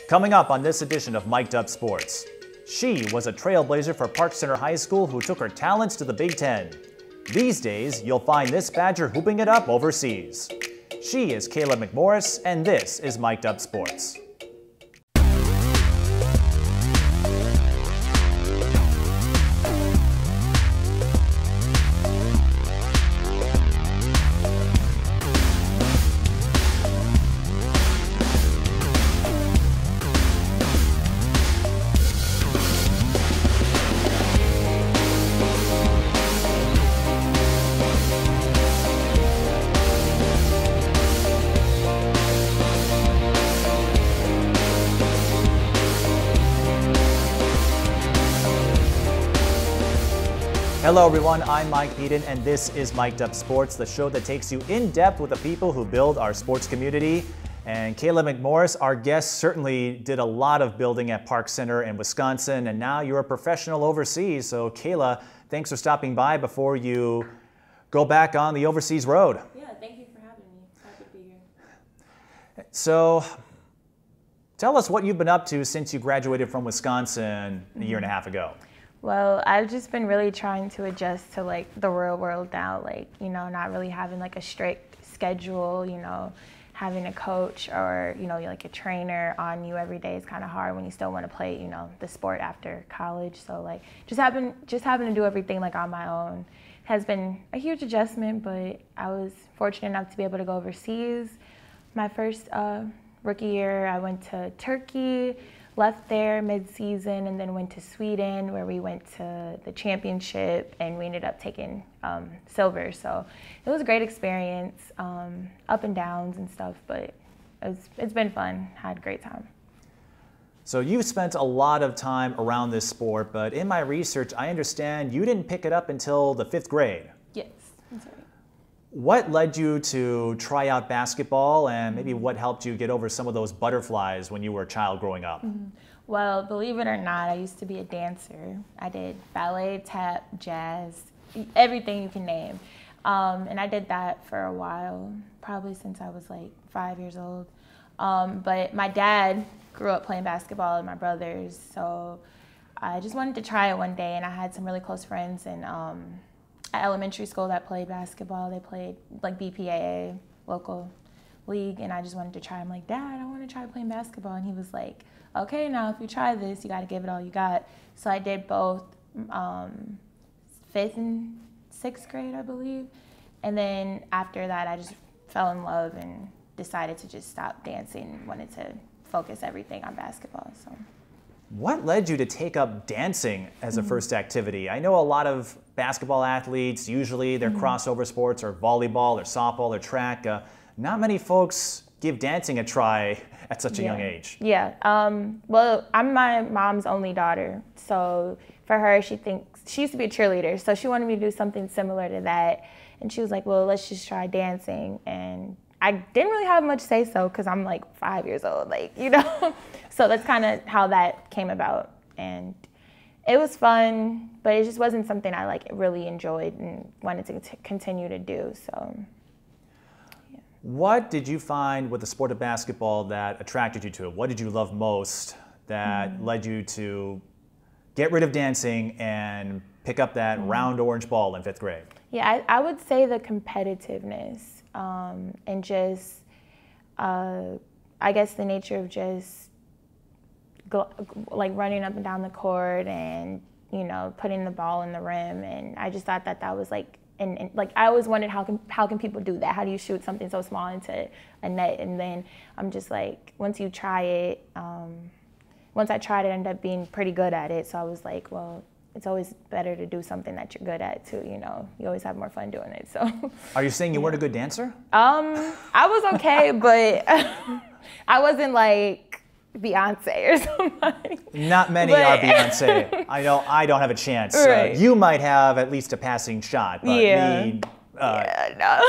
Coming up on this edition of Mic'd Up Sports, she was a trailblazer for Park Center High School who took her talents to the Big Ten. These days, you'll find this Badger hooping it up overseas. She is Cayla McMorris, and this is Mic'd Up Sports. Hello everyone, I'm Mike Eden and this is Mic'd Up Sports, the show that takes you in depth with the people who build our sports community. And Cayla McMorris, our guest, certainly did a lot of building at Park Center in Wisconsin, and now you're a professional overseas. So Cayla, thanks for stopping by before you go back on the overseas road. Yeah, thank you for having me. Happy to be here. So tell us what you've been up to since you graduated from Wisconsin a year and a half ago. Well, I've just been really trying to adjust to like the real world now, like, you know, not really having like a strict schedule, you know, having a coach or, you know, like a trainer on you every day is kind of hard when you still want to play, you know, the sport after college. So like just having to do everything like on my own has been a huge adjustment, but I was fortunate enough to be able to go overseas. My first rookie year, I went to Turkey, left there mid-season, and then went to Sweden where we went to the championship and we ended up taking silver. So it was a great experience, up and downs and stuff, but it's been fun, had a great time. So you've spent a lot of time around this sport, but in my research, I understand you didn't pick it up until the 5th grade. Yes, that's right. What led you to try out basketball, and maybe what helped you get over some of those butterflies when you were a child growing up? Well, believe it or not, I used to be a dancer. I did ballet, tap, jazz, everything you can name. And I did that for a while, probably since I was like 5 years old. But my dad grew up playing basketball and my brothers, so I just wanted to try it one day, and I had some really close friends and at elementary school that played basketball. They played like BPAA, local league, and I just wanted to try. I'm like, Dad, I want to try playing basketball. And he was like, okay, now if you try this, you got to give it all you got. So I did both 5th and 6th grade, I believe. And then after that, I just fell in love and decided to just stop dancing, wanted to focus everything on basketball. So. What led you to take up dancing as a first activity? I know a lot of basketball athletes, usually their crossover sports are volleyball or softball or track. Not many folks give dancing a try at such a young age. Yeah, well, I'm my mom's only daughter. So for her, she used to be a cheerleader. So she wanted me to do something similar to that. And she was like, well, let's just try dancing. And I didn't really have much say so because I'm like 5 years old, like, you know. So that's kind of how that came about. And it was fun, but it just wasn't something I like really enjoyed and wanted to continue to do. So, yeah. What did you find with the sport of basketball that attracted you to it? What did you love most that led you to get rid of dancing and pick up that round orange ball in 5th grade? Yeah, I would say the competitiveness and just, I guess the nature of just like running up and down the court and, you know, putting the ball in the rim. And I just thought that was like, and like I always wondered how can people do that? How do you shoot something so small into a net? And then I'm just like, once you try it, once I tried it, I ended up being pretty good at it. So I was like, well, it's always better to do something that you're good at too, you know. You always have more fun doing it, so. Are you saying you weren't a good dancer? I was okay, but I wasn't like Beyonce or something. Not many are Beyonce. I don't have a chance. Right. You might have at least a passing shot, but me, no.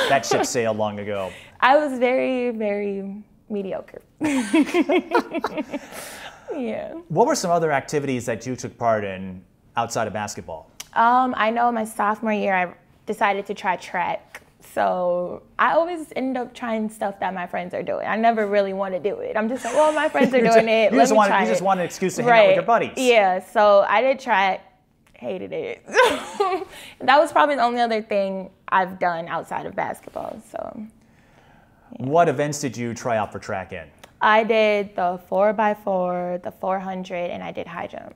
That ship sailed long ago. I was very, very mediocre. Yeah. What were some other activities that you took part in outside of basketball? I know my sophomore year I decided to try track. So I always end up trying stuff that my friends are doing. I never really want to do it. I'm just like, well, my friends are doing it. You just want an excuse to hang out with your buddies. Yeah. So I did track, hated it. That was probably the only other thing I've done outside of basketball. So. Yeah. What events did you try out for track in? I did the 4x4, the 400, and I did high jump,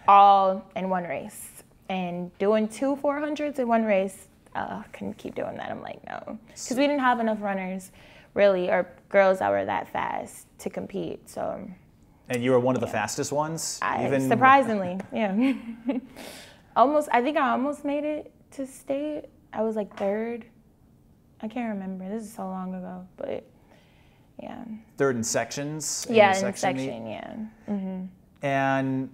all in one race. And doing 2 400s in one race, couldn't keep doing that. I'm like, no. Because we didn't have enough runners, really, or girls that were that fast to compete. So. And you were one of the fastest ones? Surprisingly, yeah. I think I almost made it to state. I was like 3rd. I can't remember. This is so long ago, but yeah. 3rd in sections? In section, yeah. Mm-hmm. And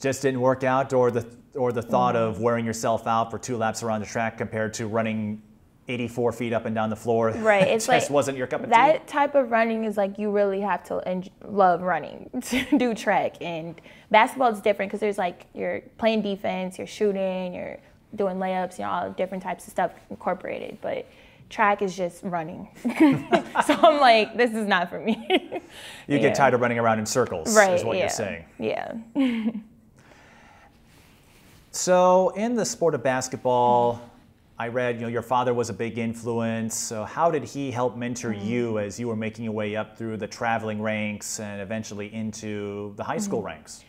just didn't work out, or the thought of wearing yourself out for 2 laps around the track compared to running 84 feet up and down the floor. Right, it's just wasn't your cup of tea. That type of running is like you really have to love running to do track. And basketball is different because there's like you're playing defense, you're shooting, you're doing layups, all different types of stuff incorporated. But track is just running. So I'm like, this is not for me. You get tired of running around in circles, is what you're saying. Yeah. So in the sport of basketball, I read, your father was a big influence. So how did he help mentor you as you were making your way up through the traveling ranks and eventually into the high school ranks?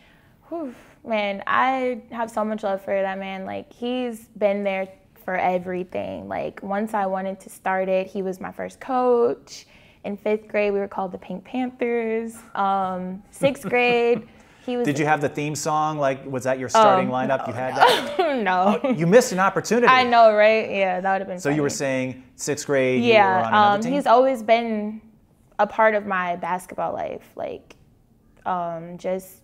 Whew. Man, I have so much love for that man. Like, he's been there for everything. Like, once I wanted to start it, he was my first coach. In 5th grade, we were called the Pink Panthers. 6th grade, he was... Did you have the theme song? Like, was that your starting lineup? You had that? No. Oh, you missed an opportunity. I know, right? Yeah, that would have been So funny. You were saying 6th grade, you were on another team? He's always been a part of my basketball life. Like, just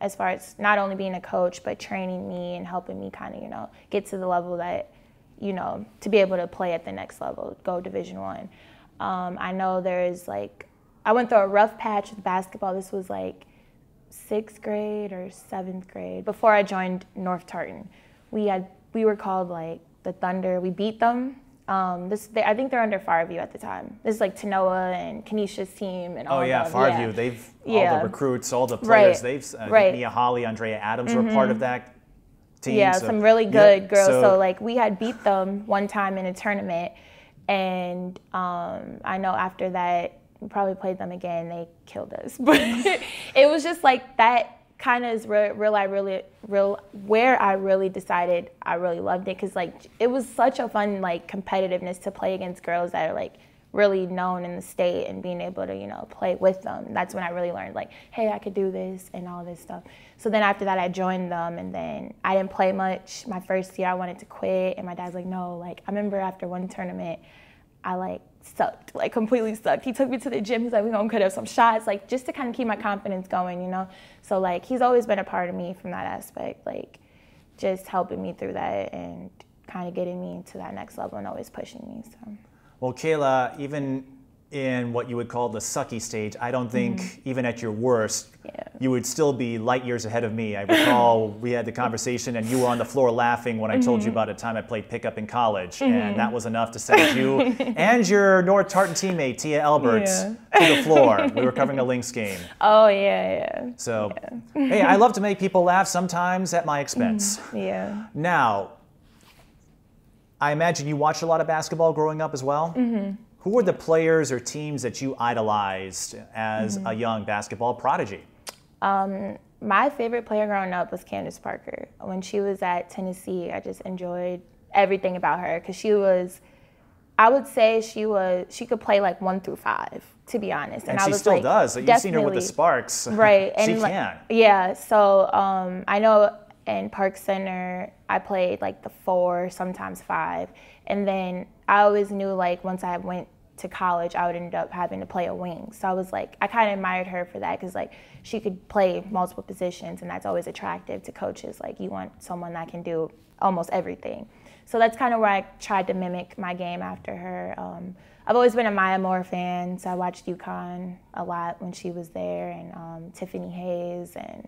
as far as not only being a coach, but training me and helping me kind of, get to the level that, to be able to play at the next level, go Division I. I know there's I went through a rough patch with basketball. This was 6th grade or 7th grade before I joined North Tartan. We were called the Thunder. We beat them. I think they're under Farview at the time. This is Tanoa and Kenesha's team and all. Oh yeah, them. Farview. Yeah. They've all the recruits, all the players. Mia Holly, Andrea Adams were part of that team. Yeah, so, some really good girls. So we had beat them one time in a tournament, and I know after that we probably played them again. They killed us, but it was just that. Kind of is where I really decided I really loved it, because it was such a fun competitiveness to play against girls that are really known in the state, and being able to play with them. That's when I really learned hey, I could do this and all this stuff. So then after that I joined them, and then I didn't play much. My first year I wanted to quit, and my dad's no. I remember after one tournament I sucked, completely sucked. He took me to the gym. He's we're gonna cut up some shots, just to kind of keep my confidence going, So he's always been a part of me from that aspect, just helping me through that and kind of getting me to that next level and always pushing me. So. Well, Cayla, even in what you would call the sucky stage, I don't think even at your worst, you would still be light years ahead of me. I recall we had the conversation and you were on the floor laughing when I told you about a time I played pickup in college, and that was enough to send you and your North Tartan teammate, Tia Alberts, to the floor. We were covering a Lynx game. Oh, yeah. So, hey, I love to make people laugh, sometimes at my expense. Yeah. Now, I imagine you watched a lot of basketball growing up as well? Who were the players or teams that you idolized as a young basketball prodigy? My favorite player growing up was Candace Parker. When she was at Tennessee, I just enjoyed everything about her, because I would say she could play 1 through 5, to be honest. And she still does. You've seen her with the Sparks. Right. She can. Yeah. So I know in Park Center, I played the 4, sometimes 5. And then I always knew once I went to college, I would end up having to play a wing. So I was I kind of admired her for that, because she could play multiple positions, and that's always attractive to coaches. You want someone that can do almost everything. So that's kind of where I tried to mimic my game after her. I've always been a Maya Moore fan, so I watched UConn a lot when she was there, and Tiffany Hayes and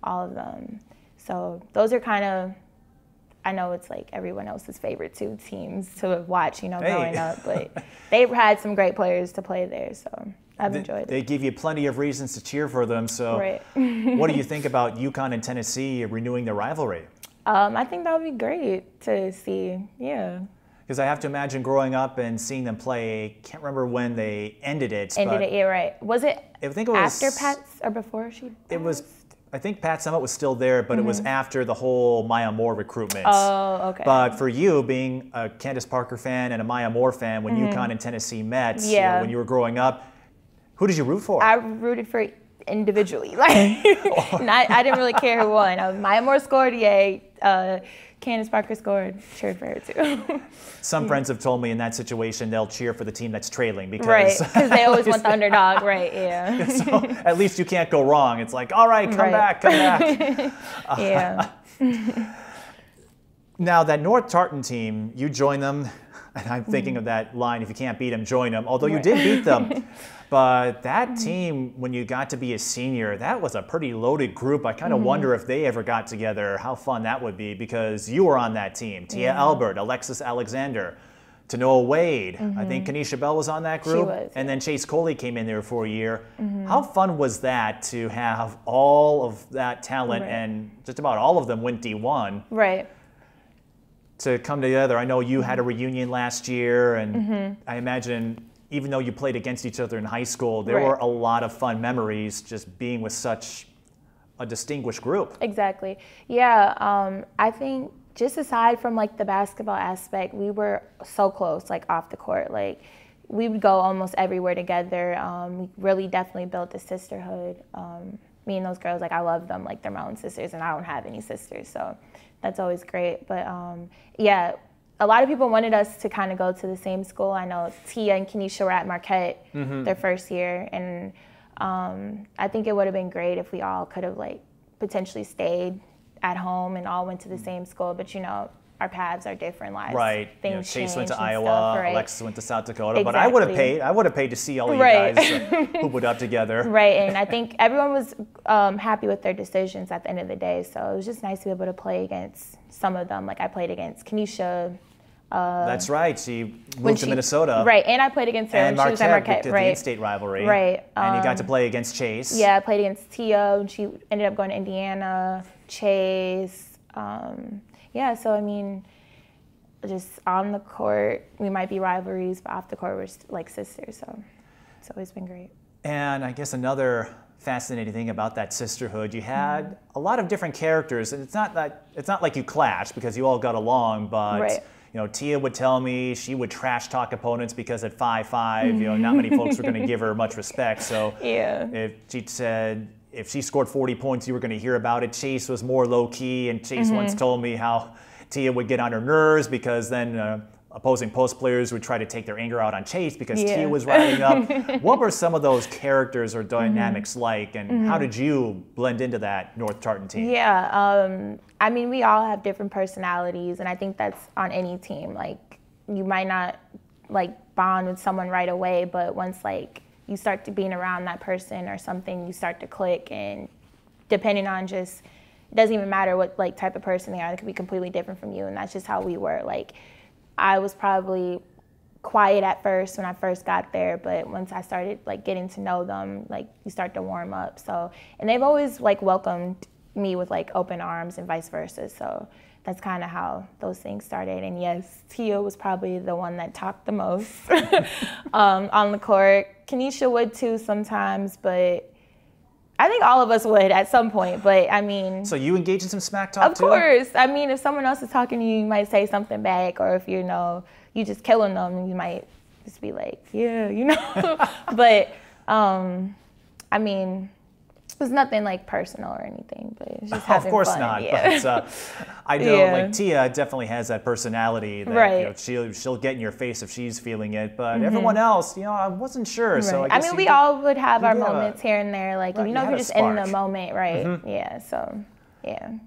all of them. So those are kind of, I know it's like everyone else's favorite two teams to watch, you know, growing up, but they've had some great players to play there, so I've enjoyed it. They give you plenty of reasons to cheer for them, so what do you think about UConn and Tennessee renewing their rivalry? I think that would be great to see, yeah. Because I have to imagine growing up and seeing them play, can't remember when they ended it. Yeah, right. Was it, I think it was after Pat's or before she passed? It was, I think Pat Summitt was still there, but it was after the whole Maya Moore recruitment. Oh, okay. But for you, being a Candace Parker fan and a Maya Moore fan, when UConn and Tennessee met, you know, when you were growing up, who did you root for? I rooted for individually. Like, I didn't really care who won. Maya Moore scored, yay. Candace Parker scored, cheered for her too. Some friends have told me in that situation they'll cheer for the team that's trailing because they always want the underdog, right? Yeah. So at least you can't go wrong. It's like, all right, come back. Yeah. Now that North Tartan team, you joined them, and I'm thinking of that line: "If you can't beat them, join them." Although you did beat them. But that team, when you got to be a senior, that was a pretty loaded group. I kind of wonder if they ever got together, how fun that would be, because you were on that team. Tia Albert, Alexis Alexander, Tanoa Wade. I think Kanisha Bell was on that group. She was. And then Chase Coley came in there for a year. How fun was that to have all of that talent and just about all of them went D1? Right. To come together. I know you had a reunion last year, and I imagine even though you played against each other in high school, there were a lot of fun memories just being with such a distinguished group. Exactly. Yeah, I think just aside from like the basketball aspect, we were so close, like off the court. Like we would go almost everywhere together. We really definitely built a sisterhood. Me and those girls, like I love them like they're my own sisters, and I don't have any sisters, so that's always great. But yeah, a lot of people wanted us to kind of go to the same school. I know Tia and Kenesha were at Marquette their first year, and I think it would have been great if we all could have like potentially stayed at home and all went to the same school. But you know, our paths are different. Lives, right. Things you know, Chase went to change Iowa, stuff, right? Alexis went to South Dakota. Exactly. But I would have paid. I would have paid to see all of you guys hoop it up together. Right, and I think everyone was happy with their decisions at the end of the day. So it was just nice to be able to play against some of them. Like I played against Kenesha. That's right. She moved to Minnesota. Right, and I played against her. And she was at Marquette, the right? in-state rivalry. Right. And you got to play against Chase. Yeah, I played against Tia, and she ended up going to Indiana, Chase. Yeah, so I mean, just on the court, we might be rivalries, but off the court, we're like sisters. So it's always been great. And I guess another fascinating thing about that sisterhood, you had a lot of different characters, and it's not like you clashed because you all got along, but you know, Tia would tell me she would trash talk opponents because at 5'5", you know, not many folks were going to give her much respect. So if she said if she scored 40 points, you were going to hear about it. Chase was more low key, and Chase once told me how Tia would get on her nerves because then opposing post players would try to take their anger out on Chase because Tia was riding up. What were some of those characters or dynamics like, and how did you blend into that North Tartan team? Yeah, I mean, we all have different personalities, and I think that's on any team. Like, you might not like bond with someone right away, but once like you start to being around that person or something, you start to click, and depending on just, it doesn't even matter what like type of person they are, they could be completely different from you, and that's just how we were. Like, I was probably quiet at first when I first got there, but once I started like getting to know them, like you start to warm up. So, and they've always like welcomed me with like open arms and vice versa. So that's kind of how those things started. And yes, Tia was probably the one that talked the most on the court. Kenesha would too sometimes, but I think all of us would at some point, but I mean... So you engage in some smack talk too? Of course. I mean, if someone else is talking to you, you might say something back, or if you know, you just killing them, you might just be like, yeah, you know? But, I mean, it was nothing like personal or anything, but it's just having fun. Of course not, but I know like Tia definitely has that personality that you know, she'll get in your face if she's feeling it, but everyone else, you know, I wasn't sure. So I guess we all would have our moments here and there, like you know, if you're just in the moment, right? Yeah, so yeah.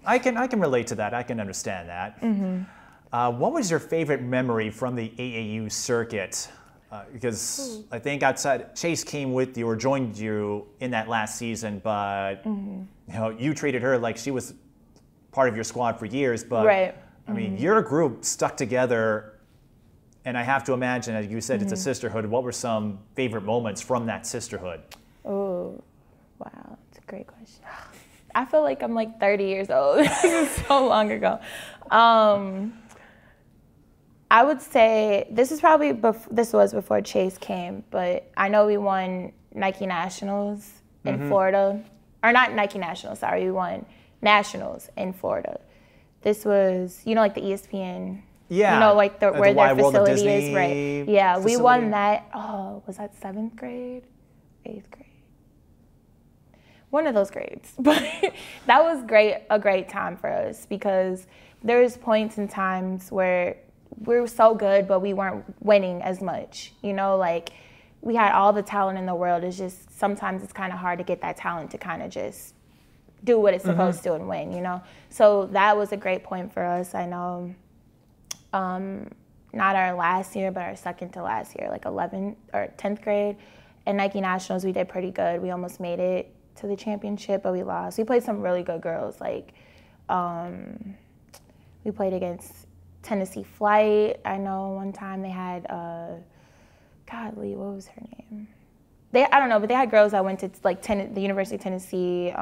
I can relate to that. I can understand that. What was your favorite memory from the AAU circuit? Because I think outside, Chase came with you or joined you in that last season, but you know, you treated her like she was part of your squad for years, but right. I mean, your group stuck together, and I have to imagine, as you said, it's a sisterhood. What were some favorite moments from that sisterhood? Oh, wow, that's a great question. I feel like I'm like 30 years old. This is so long ago. I would say this is probably this was before Chase came, but I know we won Nike Nationals in Florida, or not Nike Nationals. Sorry, we won Nationals in Florida. This was, you know, like the ESPN. Yeah. You know, like where their facility is, right? Yeah, we won that. Oh, was that 7th grade, 8th grade? One of those grades. But that was a great time for us because there was points and times where we were so good, but we weren't winning as much. You know, like we had all the talent in the world. It's just sometimes it's kind of hard to get that talent to kind of just do what it's supposed to and win, you know? So that was a great point for us. I know not our last year, but our second to last year, like 11th or 10th grade. In Nike Nationals, we did pretty good. We almost made it to the championship, but we lost. We played some really good girls. Like, we played against Tennessee Flight. I know one time they had, godly, what was her name? I don't know, but they had girls that went to like the University of Tennessee,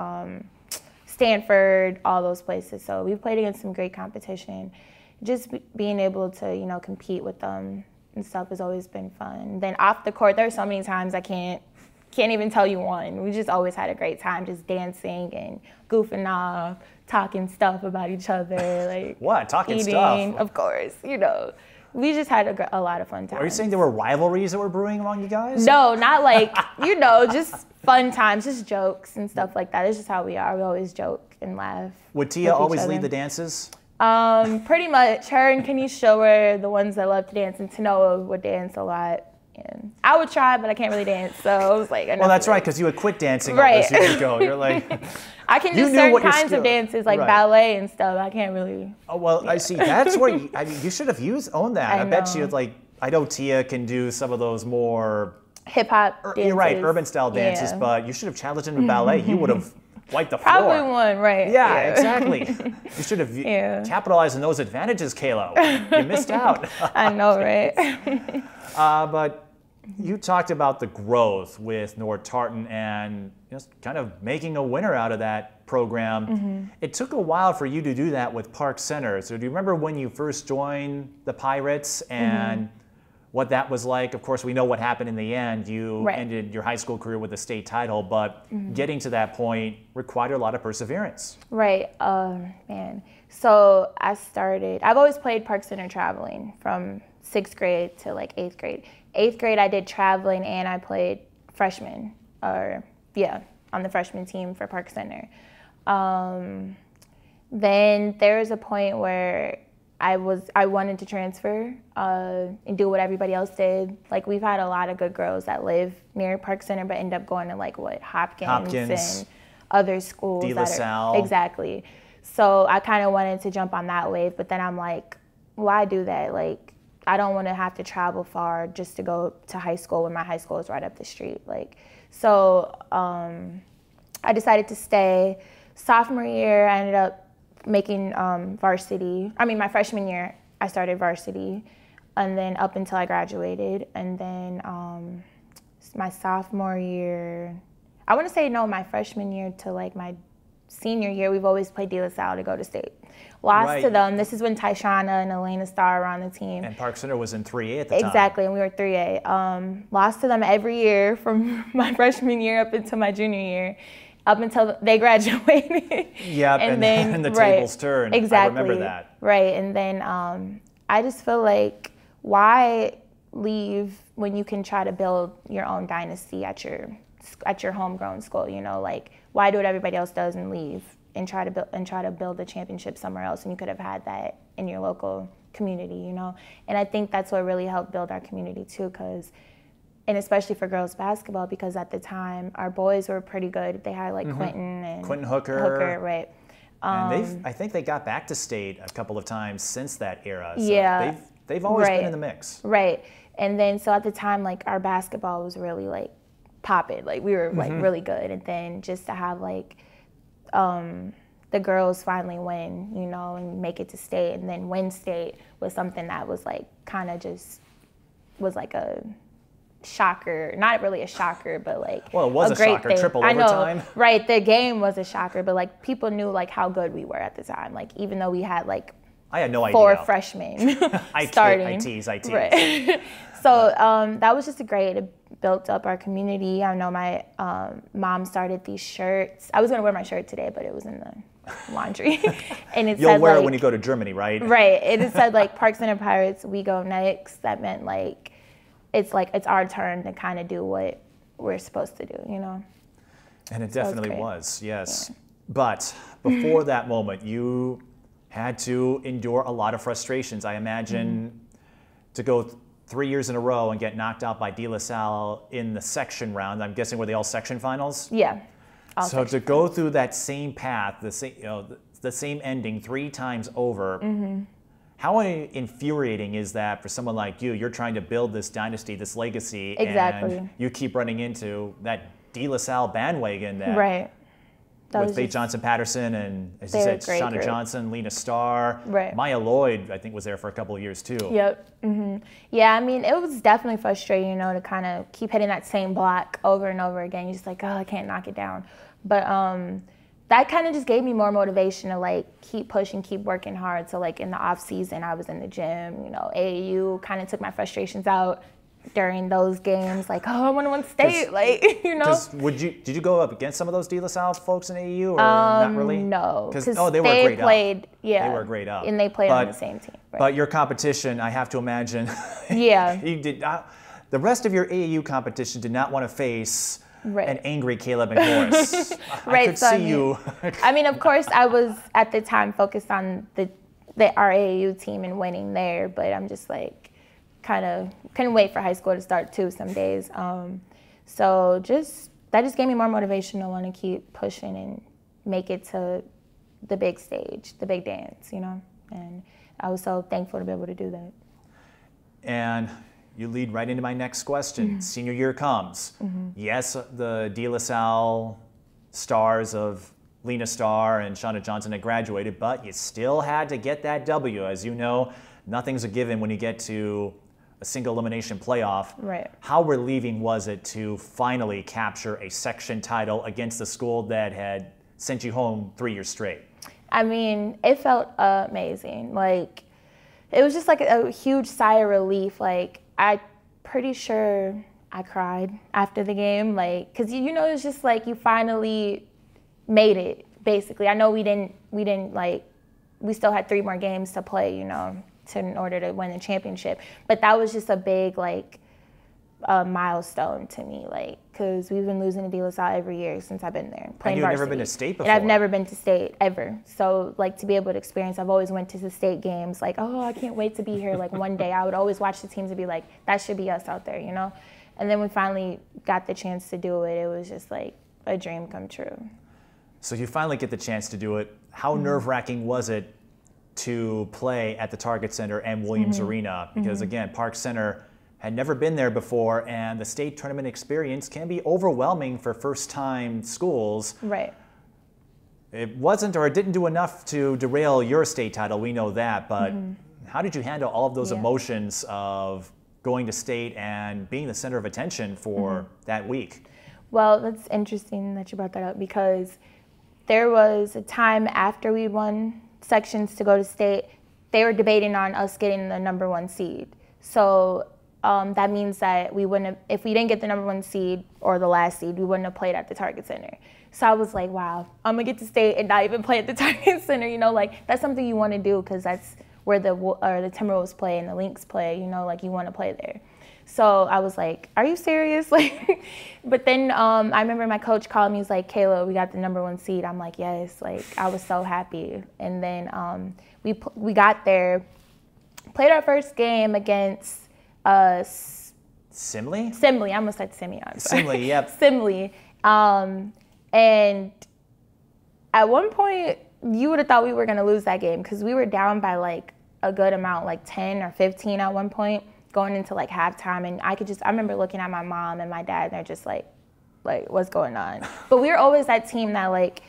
Stanford, all those places. So we played against some great competition. Just being able to, you know, compete with them and stuff has always been fun. Then off the court, there's so many times I can't even tell you one. We just always had a great time, just dancing and goofing off, talking stuff about each other, like what? Talking eating, stuff? of course, you know. We just had a lot of fun times. Are you saying there were rivalries that were brewing among you guys? No, not like, you know, just fun times, just jokes and stuff like that. It's just how we are. We always joke and laugh. Would Tia always lead the dances? Pretty much. Her and Kenisha were the ones that loved to dance, and Tanoa would dance a lot. And I would try, but I can't really dance, so I was like, well, that's right, because you would quit dancing right. all those years ago. You're like, I can do certain kinds of dances, like ballet and stuff. I can't really. Oh well, I see. That's where you should have owned that. I bet you, like, I know Tia can do some of those more hip hop dances. You're right, urban style dances, but you should have challenged him in ballet. You would have wiped the floor. Probably won, right? Yeah, exactly. You should have capitalized on those advantages, Cayla. You missed out. I know, right? But you talked about the growth with North Tartan and just kind of making a winner out of that program. It took a while for you to do that with Park Center. So do you remember when you first joined the Pirates and what that was like? Of course, we know what happened in the end. You ended your high school career with a state title, but getting to that point required a lot of perseverance. Right. Man. So I've always played Park Center traveling from 6th grade to like 8th grade. 8th grade, I did traveling and I played freshman, on the freshman team for Park Center. Then there was a point where I wanted to transfer and do what everybody else did. Like, we've had a lot of good girls that live near Park Center but end up going to like Hopkins and other schools. De La Salle. Exactly. So I kind of wanted to jump on that wave, but then I'm like, why do that? Like, I don't want to have to travel far just to go to high school when my high school is right up the street. Like, so I decided to stay. Sophomore year, I ended up making varsity. I mean, my freshman year, I started varsity, and then up until I graduated. And then my sophomore year, I want to say no, my freshman year to like my senior year, we've always played De La Salle to go to state. Lost to them. This is when Tyshana and Elena Starr were on the team. And Park Center was in 3A at the time. Exactly, and we were 3A. Lost to them every year from my freshman year up until my junior year, up until they graduated. Yeah, and then the tables turned. Exactly. I remember that. Right, and then I just feel like, why leave when you can try to build your own dynasty at your homegrown school? You know, like, why do what everybody else does and leave and try to build a championship somewhere else, and you could have had that in your local community, you know? And I think that's what really helped build our community too, and especially for girls basketball, because at the time our boys were pretty good. They had like Quentin Hooker, right? And I think they got back to state a couple of times since that era. So yeah, they've always been in the mix. Right. And then so at the time, like, our basketball was really like popping. Like, we were like really good. And then just to have like the girls finally win, you know, and make it to state, and then win state was something that was like kind of just was like a shocker. Not really a shocker, but like well, it was a great shocker. thing. Triple I know, overtime. right? The game was a shocker, but like people knew like how good we were at the time. Like even though we had like I had no idea. 4 freshmen starting. I tease. Right. So that was just great. It built up our community. I know my mom started these shirts. I was gonna wear my shirt today, but it was in the laundry. And it You'll said, wear like, it when you go to Germany, right? Right. It said like Park Center Pirates, we go next. That meant like it's our turn to kind of do what we're supposed to do, you know? And it definitely was, yes. Yeah. But before that moment, you had to endure a lot of frustrations. I imagine to go 3 years in a row and get knocked out by De La Salle in the section round. I'm guessing were they all section finals? Yeah. So to go through that same path, the same ending 3 times over, how infuriating is that for someone like you? You're trying to build this dynasty, this legacy, and you keep running into that De La Salle bandwagon that right. with Faith Johnson-Patterson and, as you said, Shauna Johnson, Lena Starr, right. Maya Lloyd, I think, was there for a couple of years too. Yep. Yeah, I mean, it was definitely frustrating, you know, to kind of keep hitting that same block over and over again. You're just like, oh, I can't knock it down. But that kind of just gave me more motivation to like keep pushing, keep working hard. So like in the off season, I was in the gym, you know, AAU kind of took my frustrations out during those games, like, oh, I want to win state, like, you know. Did you go up against some of those De La Salle folks in AAU, or not really? No, because they were great played, up. Yeah, they were great up, and they played on the same team. Right. But your competition, I have to imagine, yeah, you did not. The rest of your AAU competition did not want to face right. an angry Cayla McMorris. Right, I could see you. I mean, of course, I was at the time focused on our AAU team and winning there, but I'm just like, kind of couldn't wait for high school to start too some days. So that just gave me more motivation to want to keep pushing and make it to the big stage, the big dance, you know. And I was so thankful to be able to do that. And you lead right into my next question. Senior year comes. Yes, the De La Salle stars of Lena Starr and Shauna Johnson had graduated, but you still had to get that W. As you know, nothing's a given when you get to a single elimination playoff. Right. How relieving was it to finally capture a section title against the school that had sent you home 3 years straight? I mean, it felt amazing. Like, it was just like a huge sigh of relief. Like, I'm pretty sure I cried after the game. Like, cause you know, it's just like you finally made it, basically. I know we didn't like, we still had 3 more games to play, you know, in order to win the championship. But that was just a big, like, milestone to me, like, because we've been losing to De La Salle every year since I've been there. And you've never been to state before. And I've never been to state, ever. So, like, to be able to experience, I've always went to the state games, like, oh, I can't wait to be here. Like, one day I would always watch the teams and be like, that should be us out there, you know? And then we finally got the chance to do it. It was just, like, a dream come true. So you finally get the chance to do it. How nerve-wracking was it to play at the Target Center and Williams Arena? Because again, Park Center had never been there before, and the state tournament experience can be overwhelming for first-time schools. Right. It wasn't, or it didn't do enough to derail your state title, we know that, but how did you handle all of those emotions of going to state and being the center of attention for that week? Well, that's interesting that you brought that up, because there was a time after we won sections to go to state, they were debating on us getting the #1 seed. So that means that we wouldn't have, if we didn't get the #1 seed or the last seed, we wouldn't have played at the Target Center. So I was like, wow, I'm gonna get to state and not even play at the Target Center, you know, like that's something you wanna do because that's where the Timberwolves play and the Lynx play, you know, like you wanna play there. So I was like, are you serious? Like, but then I remember my coach called me, he was like, Cayla, we got the #1 seed. I'm like, yes, like I was so happy. And then we got there, played our first game against Simley? Simley, I almost said Simeon. Simley, yep. Simley. And at one point, you would have thought we were gonna lose that game because we were down by like a good amount, like 10 or 15 at one point, going into like halftime, and I remember looking at my mom and my dad, and they're just like what's going on? But we were always that team that like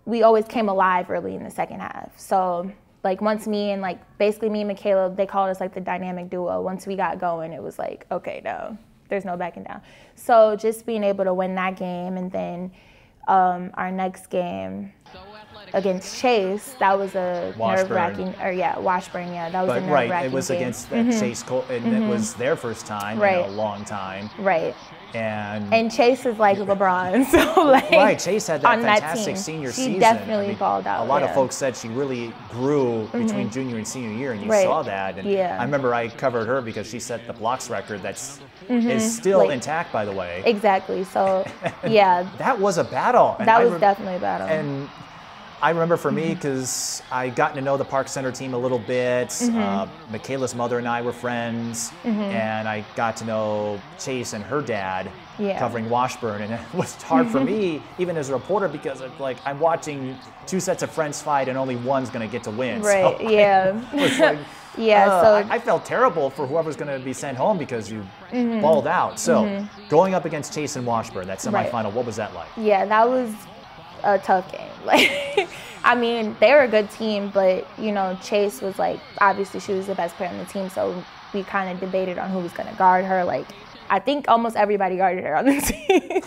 we always came alive early in the second half. So like once me and basically me and Cayla, they called us like the dynamic duo. Once we got going, it was like, okay, no, there's no backing down. So just being able to win that game, and then our next game against Chase, that was a nerve-wracking, Washburn, that was a nerve-wracking Right, it was game. against Chase, and it was their first time in a long time. Right. And Chase is like LeBron, so right, Chase had that fantastic that senior season. She definitely balled out. A lot of folks said she really grew between junior and senior year, and you saw that. And I remember I covered her because she set the blocks record that's is still intact, by the way. Exactly. So yeah, that was a battle. And that was definitely a battle. And I remember for me, because I got to know the Park Center team a little bit. Michaela's mother and I were friends, and I got to know Chase and her dad covering Washburn, and it was hard for me, even as a reporter, because it's like I'm watching two sets of friends fight, and only one's going to get to win. Right. So so I felt terrible for whoever's going to be sent home because you balled out. So going up against Chase and Washburn, that semifinal, what was that like? Yeah, that was a tough game. I mean, they were a good team, but Chase was obviously she was the best player on the team, so we kind of debated on who was going to guard her. I think almost everybody guarded her on the team.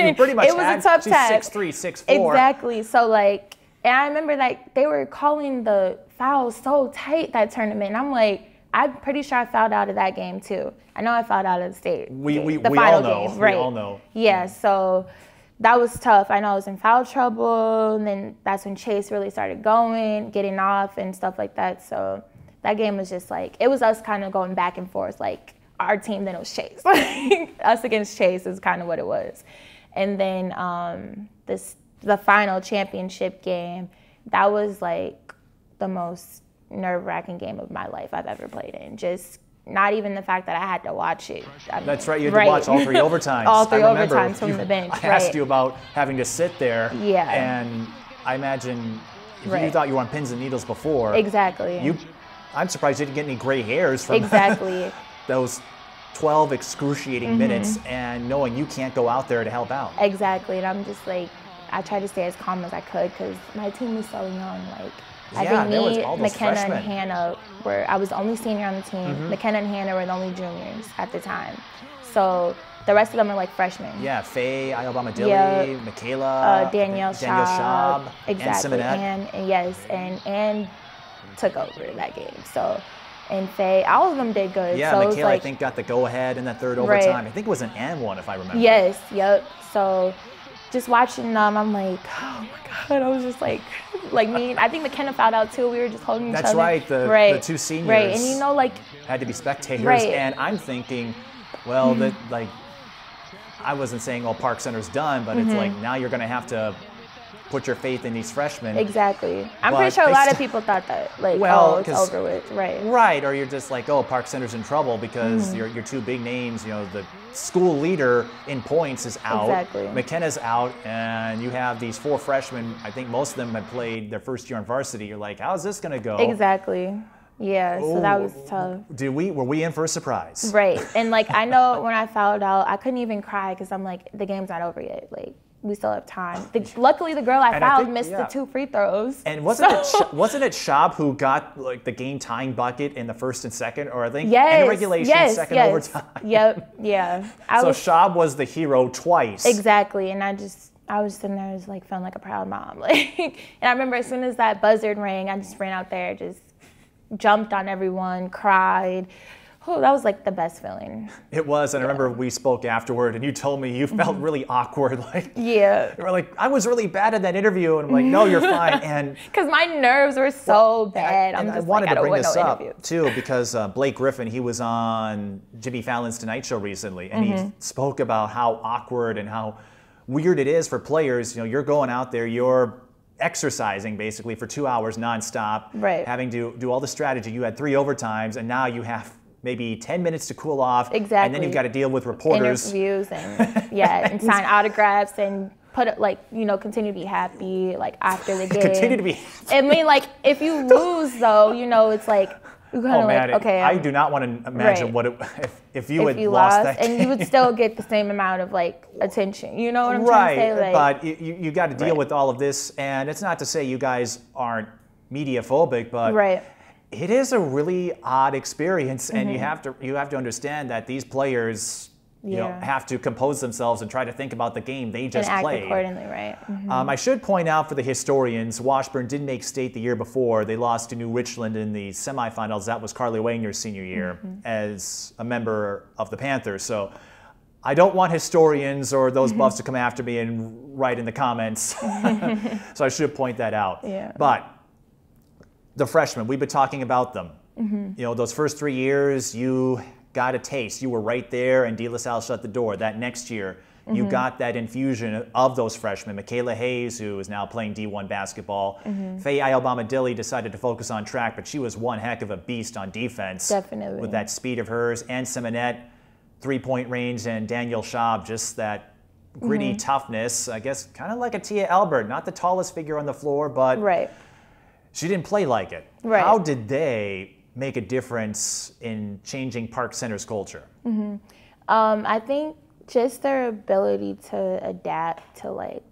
you pretty much it was a tough test. 6'3", 6'4". Exactly. So and I remember they were calling the fouls so tight that tournament. And I'm like, I'm pretty sure I fouled out of that game too. I know I fouled out of the state. We final all know. game, right? We all know. Yeah. So that was tough. I know I was in foul trouble, and then that's when Chase really started going, getting off and stuff like that. So that game was just it was us kind of going back and forth, our team, then it was Chase. Us against Chase is kind of what it was. And then the final championship game, that was the most nerve-wracking game of my life I've ever played in. Just not even the fact that I had to watch it. That's right, you had to watch all three overtimes. All three overtimes from the bench. I asked you about having to sit there. Yeah. And I imagine if you thought you were on pins and needles before. Exactly. I'm surprised you didn't get any gray hairs from those 12 excruciating minutes, and knowing you can't go out there to help out. Exactly, and I'm just I tried to stay as calm as I could because my team was so young. I think me, McKenna, and Hannah I was the only senior on the team. McKenna and Hannah were the only juniors at the time. So the rest of them are freshmen. Yeah, Faye, Alabama Dilly, Michaela, Danielle Schaub, exactly, and Ann took over that game. So, and Faye, all of them did good. Yeah, so Michaela, I think, got the go-ahead in that third overtime. I think it was an and one, if I remember. Yes, yep. So just watching them, I'm like, oh my God. I was just me. I think McKenna fouled out too. We were just holding each other. That's right. The two seniors. Right, and had to be spectators. And I'm thinking, well, that I wasn't saying, oh, Park Center's done, but it's now you're going to have to put your faith in these freshmen. Exactly. I'm pretty sure a lot of people thought that, it's over with, right? Right, or you're just oh, Park Center's in trouble because your two big names, the school leader in points is out. Exactly. McKenna's out, and you have these four freshmen. I think most of them had played their first year on varsity. You're like, how's this going to go? Exactly. Yeah, so that was tough. Were we in for a surprise? Right, and I know when I fouled out, I couldn't even cry because I'm the game's not over yet. We still have time. Luckily, the girl I fouled missed the 2 free throws. And wasn't it Schaub who got the game-tying bucket in the first and second, or I think in regulation, second overtime? Yep, yeah. So Schaub was the hero twice. Exactly, and I was sitting there just feeling like a proud mom. And I remember as soon as that buzzer rang, I just ran out there, just jumped on everyone, cried. Oh, that was the best feeling. It was, and I remember we spoke afterward, and you told me you felt really awkward. Yeah. You were I was really bad at that interview, and I'm no, you're fine. And because my nerves were so bad. I wanted to bring this up too, because Blake Griffin, he was on Jimmy Fallon's Tonight Show recently, and he spoke about how awkward and how weird it is for players. You're going out there, you're exercising basically for 2 hours nonstop, right? Having to do all the strategy. You had 3 overtimes, and now you have maybe 10 minutes to cool off. Exactly. And then you've got to deal with reporters. Interviews and and sign autographs and put it continue to be happy after the game. Continue to be happy. I mean if you lose though, it's You kind of man, like, okay. I do not want to imagine right. what it, if you if had you lost that and game. you would still get the same amount of like attention. You know what I'm right, trying to say? Like, but you got to deal right. with all of this, and it's not to say you guys aren't media phobic, but right. it is a really odd experience, and you have to understand that these players. You know, have to compose themselves and try to think about the game they just and act played. accordingly, right? I should point out for the historians, Washburn did make state the year before. They lost to New Richland in the semifinals. That was Carly Wagner's senior year as a member of the Panthers. So I don't want historians or those buffs to come after me and write in the comments. So I should point that out. Yeah. But the freshmen, we've been talking about them. You know, those first 3 years, you got a taste. You were right there, and De La Salle shut the door. That next year, you got that infusion of those freshmen. Michaela Hayes, who is now playing D1 basketball. Faye Ayobama-Dilly decided to focus on track, but she was one heck of a beast on defense. Definitely. With that speed of hers. Ann Simonette, three-point range, and Danielle Schaub, just that gritty toughness. I guess kind of like a Tia Albert, not the tallest figure on the floor, but she didn't play like it. Right. How did they make a difference in changing Park Center's culture? I think just their ability to adapt to like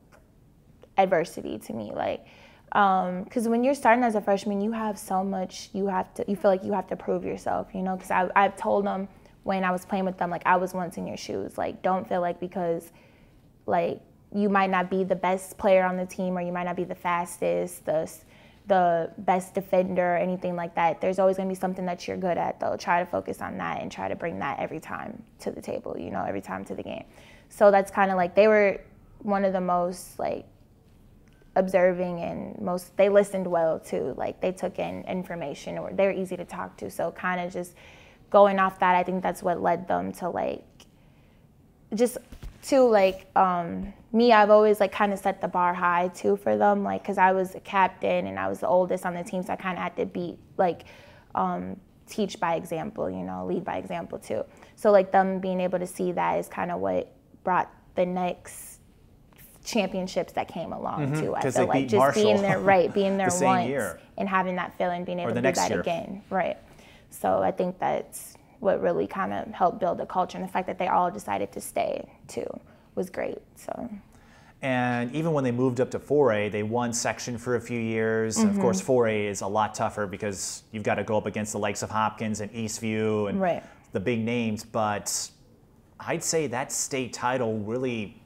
adversity to me, like because when you're starting as a freshman, you have so much you feel like you have to prove yourself, you know, because I've told them when I was playing with them, like I was once in your shoes, like don't feel like because like you might not be the best player on the team or you might not be the fastest, the best defender or anything like that. There's always gonna be something that you're good at though. Try to focus on that and try to bring that every time to the table, you know, every time to the game. So that's kind of like, they were one of the most like observing and they listened well too. Like they took in information or they were easy to talk to. So kind of just going off that, I think that's what led them to like, just to like, me, I've always like kind of set the bar high too for them, like because I was a captain and I was the oldest on the team, so I kind of had to teach by example, you know, lead by example too. So like them being able to see that is kind of what brought the next championships that came along too. I feel like just Marshall being there, being there the once year. And having that feeling, being able to do that again, right? So I think that's what really kind of helped build the culture, and the fact that they all decided to stay too was great. So. And even when they moved up to 4A, they won section for a few years. Of course, 4A is a lot tougher because you've got to go up against the likes of Hopkins and Eastview and the big names. But I'd say that state title really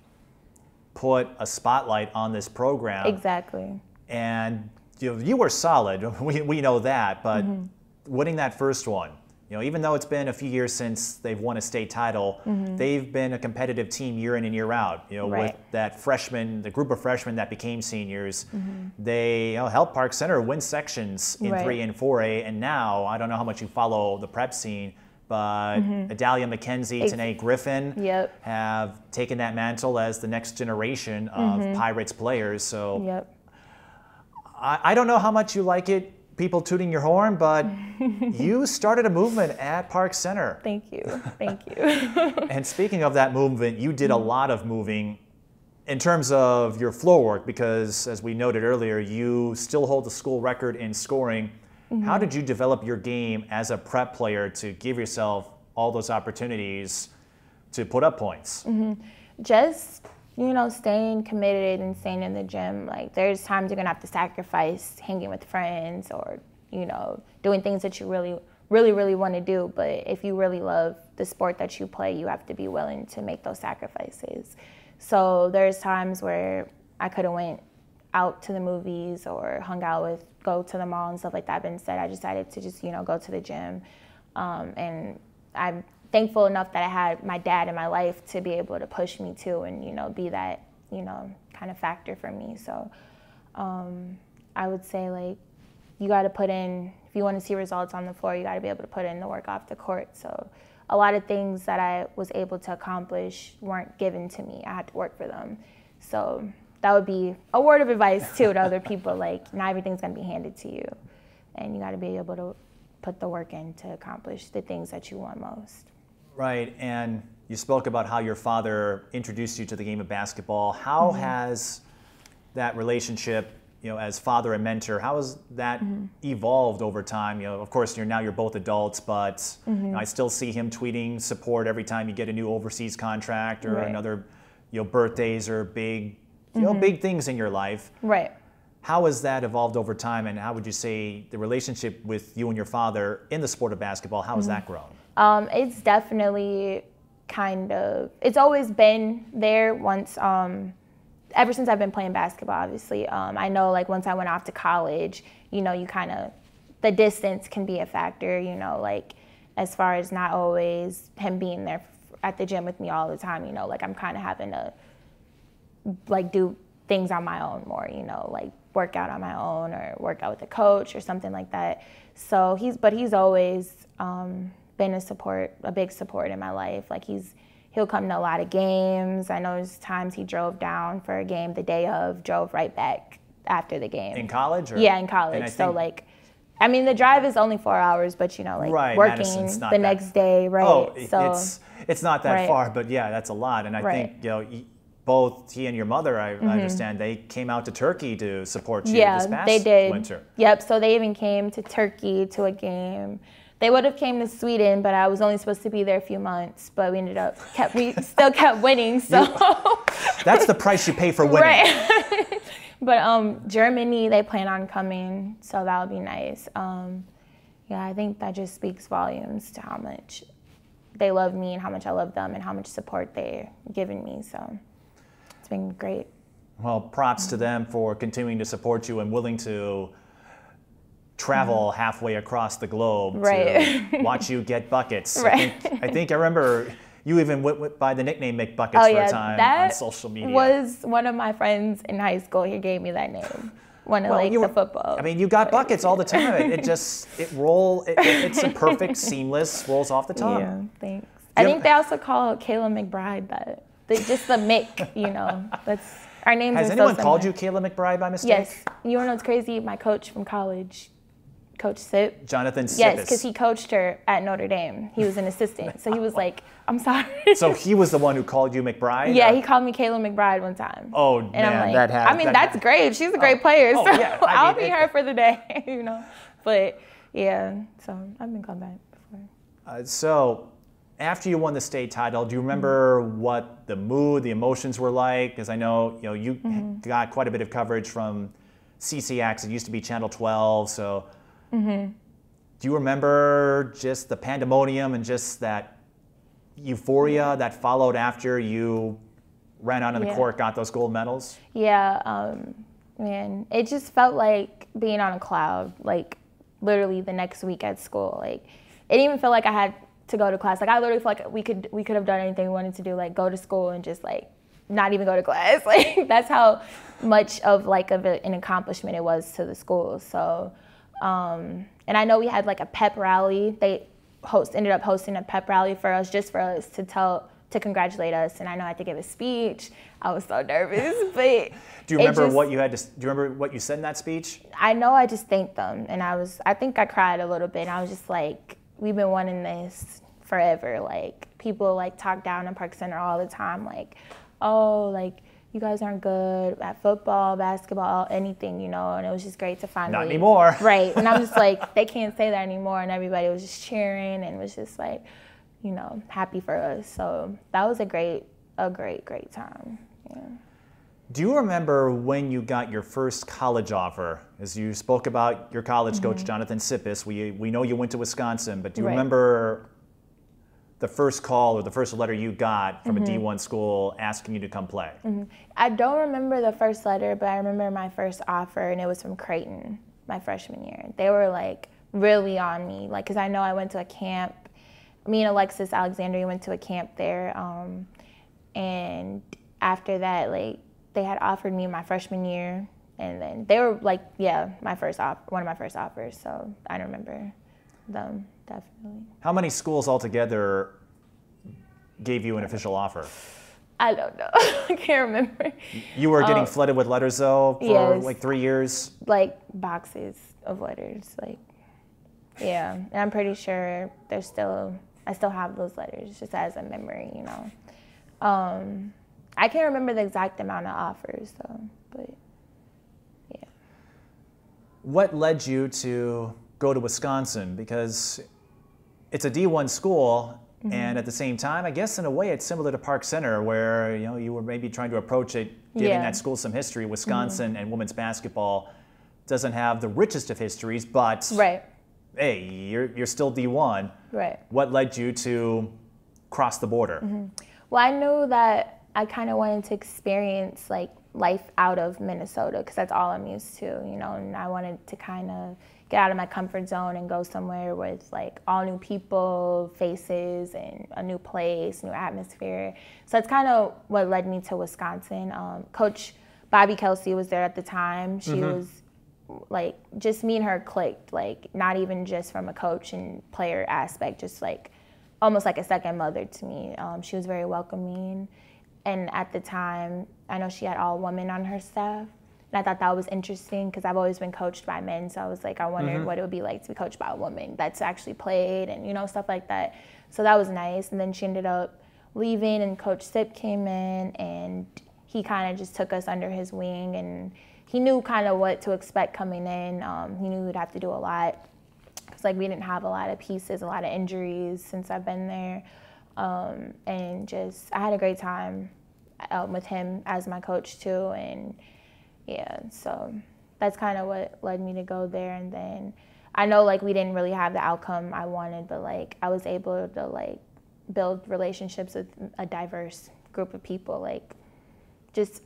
put a spotlight on this program. Exactly. And you were solid. We know that. But winning that first one, you know, even though it's been a few years since they've won a state title, they've been a competitive team year in and year out. You know, with that the group of freshmen that became seniors, they helped Park Center win sections in 3 and 4A. And now, I don't know how much you follow the prep scene, but Adalia McKenzie, Tanae Griffin have taken that mantle as the next generation of Pirates players. So I don't know how much you like it, people tooting your horn, but you started a movement at Park Center. Thank you. Thank you. And speaking of that movement, you did a lot of moving in terms of your floor work because, as we noted earlier, you still hold the school record in scoring. How did you develop your game as a prep player to give yourself all those opportunities to put up points? Just, you know, staying committed and staying in the gym. Like, there's times you're gonna have to sacrifice hanging with friends or, you know, doing things that you really want to do. But if you really love the sport that you play, you have to be willing to make those sacrifices. So there's times where I could have went out to the movies or go to the mall and stuff like that. But instead, I decided to just, you know, go to the gym. And I'm thankful enough that I had my dad in my life to be able to push me too and, you know, be that, you know, kind of factor for me. So I would say, like, you got to put in, if you want to see results on the floor, you got to be able to put in the work off the court. So a lot of things that I was able to accomplish weren't given to me. I had to work for them. So that would be a word of advice too to other people, like, not everything's going to be handed to you. And you got to be able to put the work in to accomplish the things that you want most. Right, and you spoke about how your father introduced you to the game of basketball. How has that relationship as father and mentor, how has that evolved over time? Of course, you're both adults, but I still see him tweeting support every time you get a new overseas contract or another, birthdays or big, big things in your life. Right. How has that evolved over time, and how would you say the relationship with you and your father in the sport of basketball, how has that grown? It's definitely it's always been there once, ever since I've been playing basketball, obviously. I know, like, once I went off to college, you the distance can be a factor, like, as far as not always him being there at the gym with me all the time, like, I'm kind of having to, like, do things on my own more, like, work out on my own or work out with a coach or something like that. So he's always been a big support in my life. Like, he'll come to a lot of games. I know there's times he drove down for a game the day of, drove right back after the game. In college? Or? Yeah, in college. So, like, I mean, the drive is only 4 hours, but, working the next day, right? Oh, so, it's not that far, but yeah, that's a lot. And I think, both he and your mother, I understand, they came out to Turkey to support you this past they did. winter. Yep, so they even came to Turkey to a game. They would have came to Sweden, but I was only supposed to be there a few months, but we still kept winning, so. That's the price you pay for winning. Right. But Germany, they plan on coming, so that would be nice. I think that just speaks volumes to how much they love me and how much I love them and how much support they're giving me, so. It's been great. Well, props to them for continuing to support you and willing to travel halfway across the globe to watch you get buckets. Right. I think I remember you even went by the nickname McBuckets for a time on social media. That was one of my friends in high school. He gave me that name. The football. I mean, you got buckets all the time. It's a perfect, seamless, rolls off the tongue. Yeah, thanks. I think they also call Cayla McBride that. Just the Mick, that's our names. Has anyone called you Cayla McBride by mistake? Yes. You wanna know what's crazy? My coach from college, Coach Sip. Jonathan Sippis. Yes, because he coached her at Notre Dame. He was an assistant, so he was like, "I'm sorry." So he was the one who called you McBride? Yeah, he called me Cayla McBride one time. Oh, and man, I'm like, that's great. She's a great player, so yeah, I'll be her for the day, But yeah, so I've been called back before. So. After you won the state title, do you remember what the mood, the emotions were like? Because I know you got quite a bit of coverage from CCX. It used to be Channel 12. So do you remember just the pandemonium and just that euphoria that followed after you ran out on the court, got those gold medals? Yeah, man, it just felt like being on a cloud. Like, literally the next week at school. Like, it didn't even feel like I had to go to class. Like, I literally feel like we could have done anything we wanted to do, like go to school and just like not even go to class. Like, that's how much of an accomplishment it was to the school. So, and I know we had like a pep rally. They ended up hosting a pep rally for us, just for us to congratulate us. And I know I had to give a speech. I was so nervous, but do you remember what you had to? Do you remember what you said in that speech? I know I just thanked them, and I think I cried a little bit. And I was just like, we've been wanting this forever. Like, people like talk down in Park Center all the time, like, oh, like, you guys aren't good at football, basketball, anything, and it was just great to finally. Not anymore. Right, and I'm just like, they can't say that anymore, and everybody was just cheering and was just like, happy for us. So that was a great time. Yeah. Do you remember when you got your first college offer? As you spoke about your college coach, Jonathan Sippis, we know you went to Wisconsin, but do you remember the first call or the first letter you got from a D1 school asking you to come play? I don't remember the first letter, but I remember my first offer, and it was from Creighton my freshman year. They were like really on me, like, because I know I went to a camp. Me and Alexis Alexandria went to a camp there, and after that, like, they had offered me my freshman year, and then they were like, one of my first offers. So I remember them, definitely. How many schools altogether gave you an official offer? I don't know. I can't remember. You were getting flooded with letters, though, for like 3 years? Like, boxes of letters. Like, yeah. And I'm pretty sure I still have those letters, just as a memory, I can't remember the exact amount of offers, though, but yeah. What led you to go to Wisconsin? Because it's a D1 school, and at the same time, I guess in a way it's similar to Park Center, where you were maybe trying to approach it, giving that school some history. Wisconsin and women's basketball doesn't have the richest of histories, but hey, you're still D1. Right. What led you to cross the border? Well, I knew that I kind of wanted to experience like life out of Minnesota, because that's all I'm used to, and I wanted to kind of get out of my comfort zone and go somewhere with like all new people, faces, and a new place, new atmosphere. So that's kind of what led me to Wisconsin. Coach Bobby Kelsey was there at the time. She was like, just me and her clicked, like not even just from a coach and player aspect, just like almost like a second mother to me. She was very welcoming. And at the time, I know she had all women on her staff. And I thought that was interesting, because I've always been coached by men. So I was like, I wondered what it would be like to be coached by a woman that's actually played and, stuff like that. So that was nice. And then she ended up leaving, and Coach Sip came in, and he kind of just took us under his wing. And he knew kind of what to expect coming in. He knew we'd have to do a lot, because like we didn't have a lot of pieces, a lot of injuries since I've been there. And just, I had a great time with him as my coach too. And yeah, so that's kind of what led me to go there. And then I know like we didn't really have the outcome I wanted, but like I was able to like build relationships with a diverse group of people. Like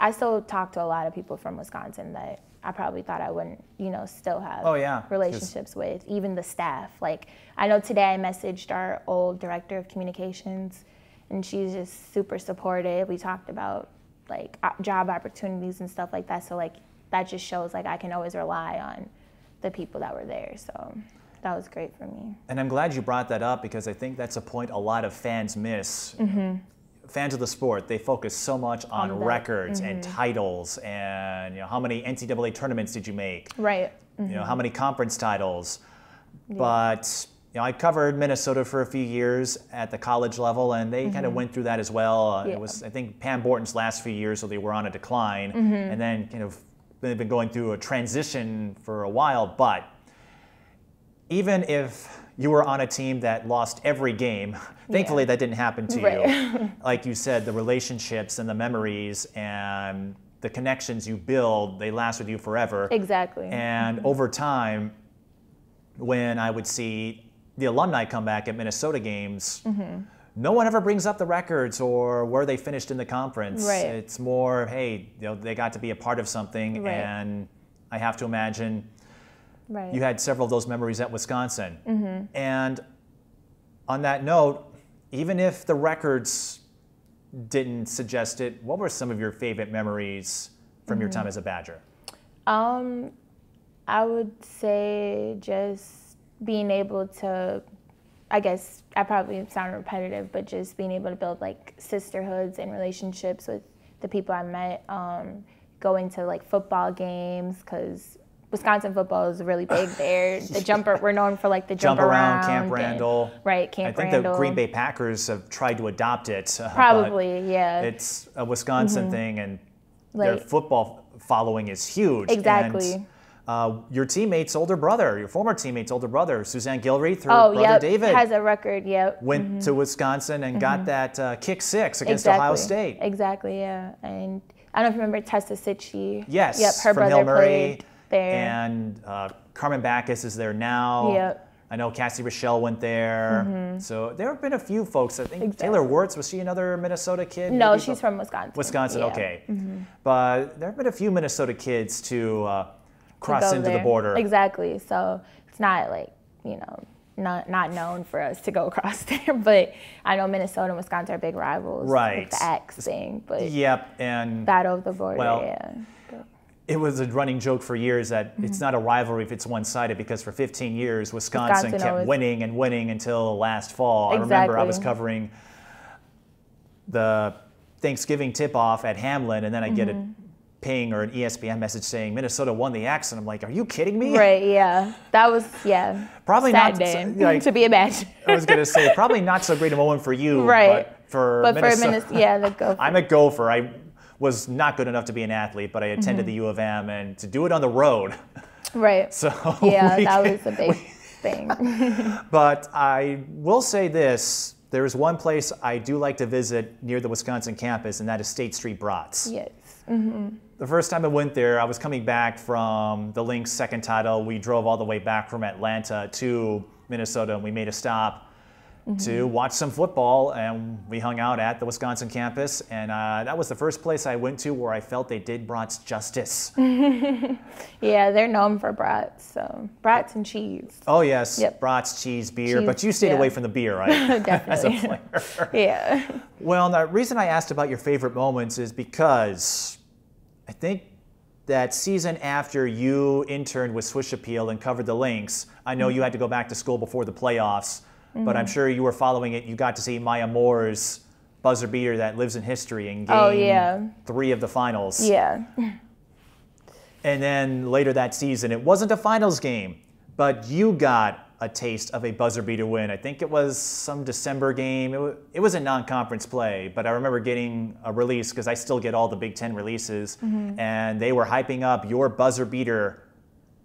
I still talk to a lot of people from Wisconsin that I probably thought I wouldn't, still have relationships with, even the staff. Like I know today I messaged our old director of communications, and she's just super supportive. We talked about like job opportunities and stuff like that. So like that just shows like I can always rely on the people that were there. So that was great for me. And I'm glad you brought that up, because I think that's a point a lot of fans miss. Fans of the sport, they focus so much on records and titles, and how many NCAA tournaments did you make? Right. How many conference titles? But I covered Minnesota for a few years at the college level, and they kind of went through that as well. It was, I think, Pam Borton's last few years, so they were on a decline, and then kind of they've been going through a transition for a while. But even if you were on a team that lost every game, thankfully that didn't happen to you. Like you said, the relationships and the memories and the connections you build, they last with you forever. Exactly. And over time, when I would see the alumni come back at Minnesota games, no one ever brings up the records or where they finished in the conference. It's more, hey, they got to be a part of something, and I have to imagine you had several of those memories at Wisconsin. And on that note, even if the records didn't suggest it, what were some of your favorite memories from your time as a Badger? I would say just being able to, I guess I probably sound repetitive, but just being able to build like sisterhoods and relationships with the people I met, going to like football games, because Wisconsin football is really big there. We're known for like the jump around Camp Randall. Camp Randall. I think the Green Bay Packers have tried to adopt it. Probably, yeah. It's a Wisconsin thing, and their football following is huge. Exactly. And, your former teammate's older brother, Suzanne Gilreath, her brother David, has a record, went to Wisconsin and got that kick six against Ohio State. Exactly, yeah. And I don't know if you remember Tessa Sitchie. Yes, yep, her from brother Hail Murray. Played there. And Carmen Backus is there now. Yep. I know Cassie Rochelle went there. So there have been a few folks. I think Taylor Wirtz, was she another Minnesota kid? No, maybe? she's from Wisconsin. Wisconsin, okay. But there have been a few Minnesota kids to cross into the border. Exactly. So it's not like, not known for us to go across there, but I know Minnesota and Wisconsin are big rivals. With the X thing, but and battle of the border, It was a running joke for years that it's not a rivalry if it's one-sided, because for 15 years, Wisconsin kept always winning and winning until last fall. I remember I was covering the Thanksgiving tip-off at Hamlin, and then I get a ping or an ESPN message saying Minnesota won the X, and I'm like, are you kidding me? Right, yeah. That was, probably sad not day to be a Badger. I was going to say, probably not so great a moment for you, but for Minnesota. The Gopher. I'm a Gopher. I was not good enough to be an athlete, but I attended the U of M, and to do it on the road, Right. So yeah, that was a big thing. But I will say this. There's one place I do like to visit near the Wisconsin campus, and that is State Street Brats. Yes. Mm-hmm. The first time I went there, I was coming back from the Lynx second title. We drove all the way back from Atlanta to Minnesota, and we made a stop to watch some football, and we hung out at the Wisconsin campus, and that was the first place I went to where I felt they did brats justice. Yeah, they're known for brats, so brats and cheese. Oh yes, Yep. brats, cheese, beer, Cheese, but you stayed yeah. away from the beer, right? Definitely. As a player. Yeah. Well, the reason I asked about your favorite moments is because I think that season after you interned with Swish Appeal and covered the Lynx, I know you had to go back to school before the playoffs, but I'm sure you were following it. You got to see Maya Moore's buzzer beater that lives in history in game 3 of the finals. Yeah. And then later that season, it wasn't a finals game, but you got a taste of a buzzer beater win. I think it was some December game. It was a non-conference play, but I remember getting a release because I still get all the Big Ten releases, and they were hyping up your buzzer beater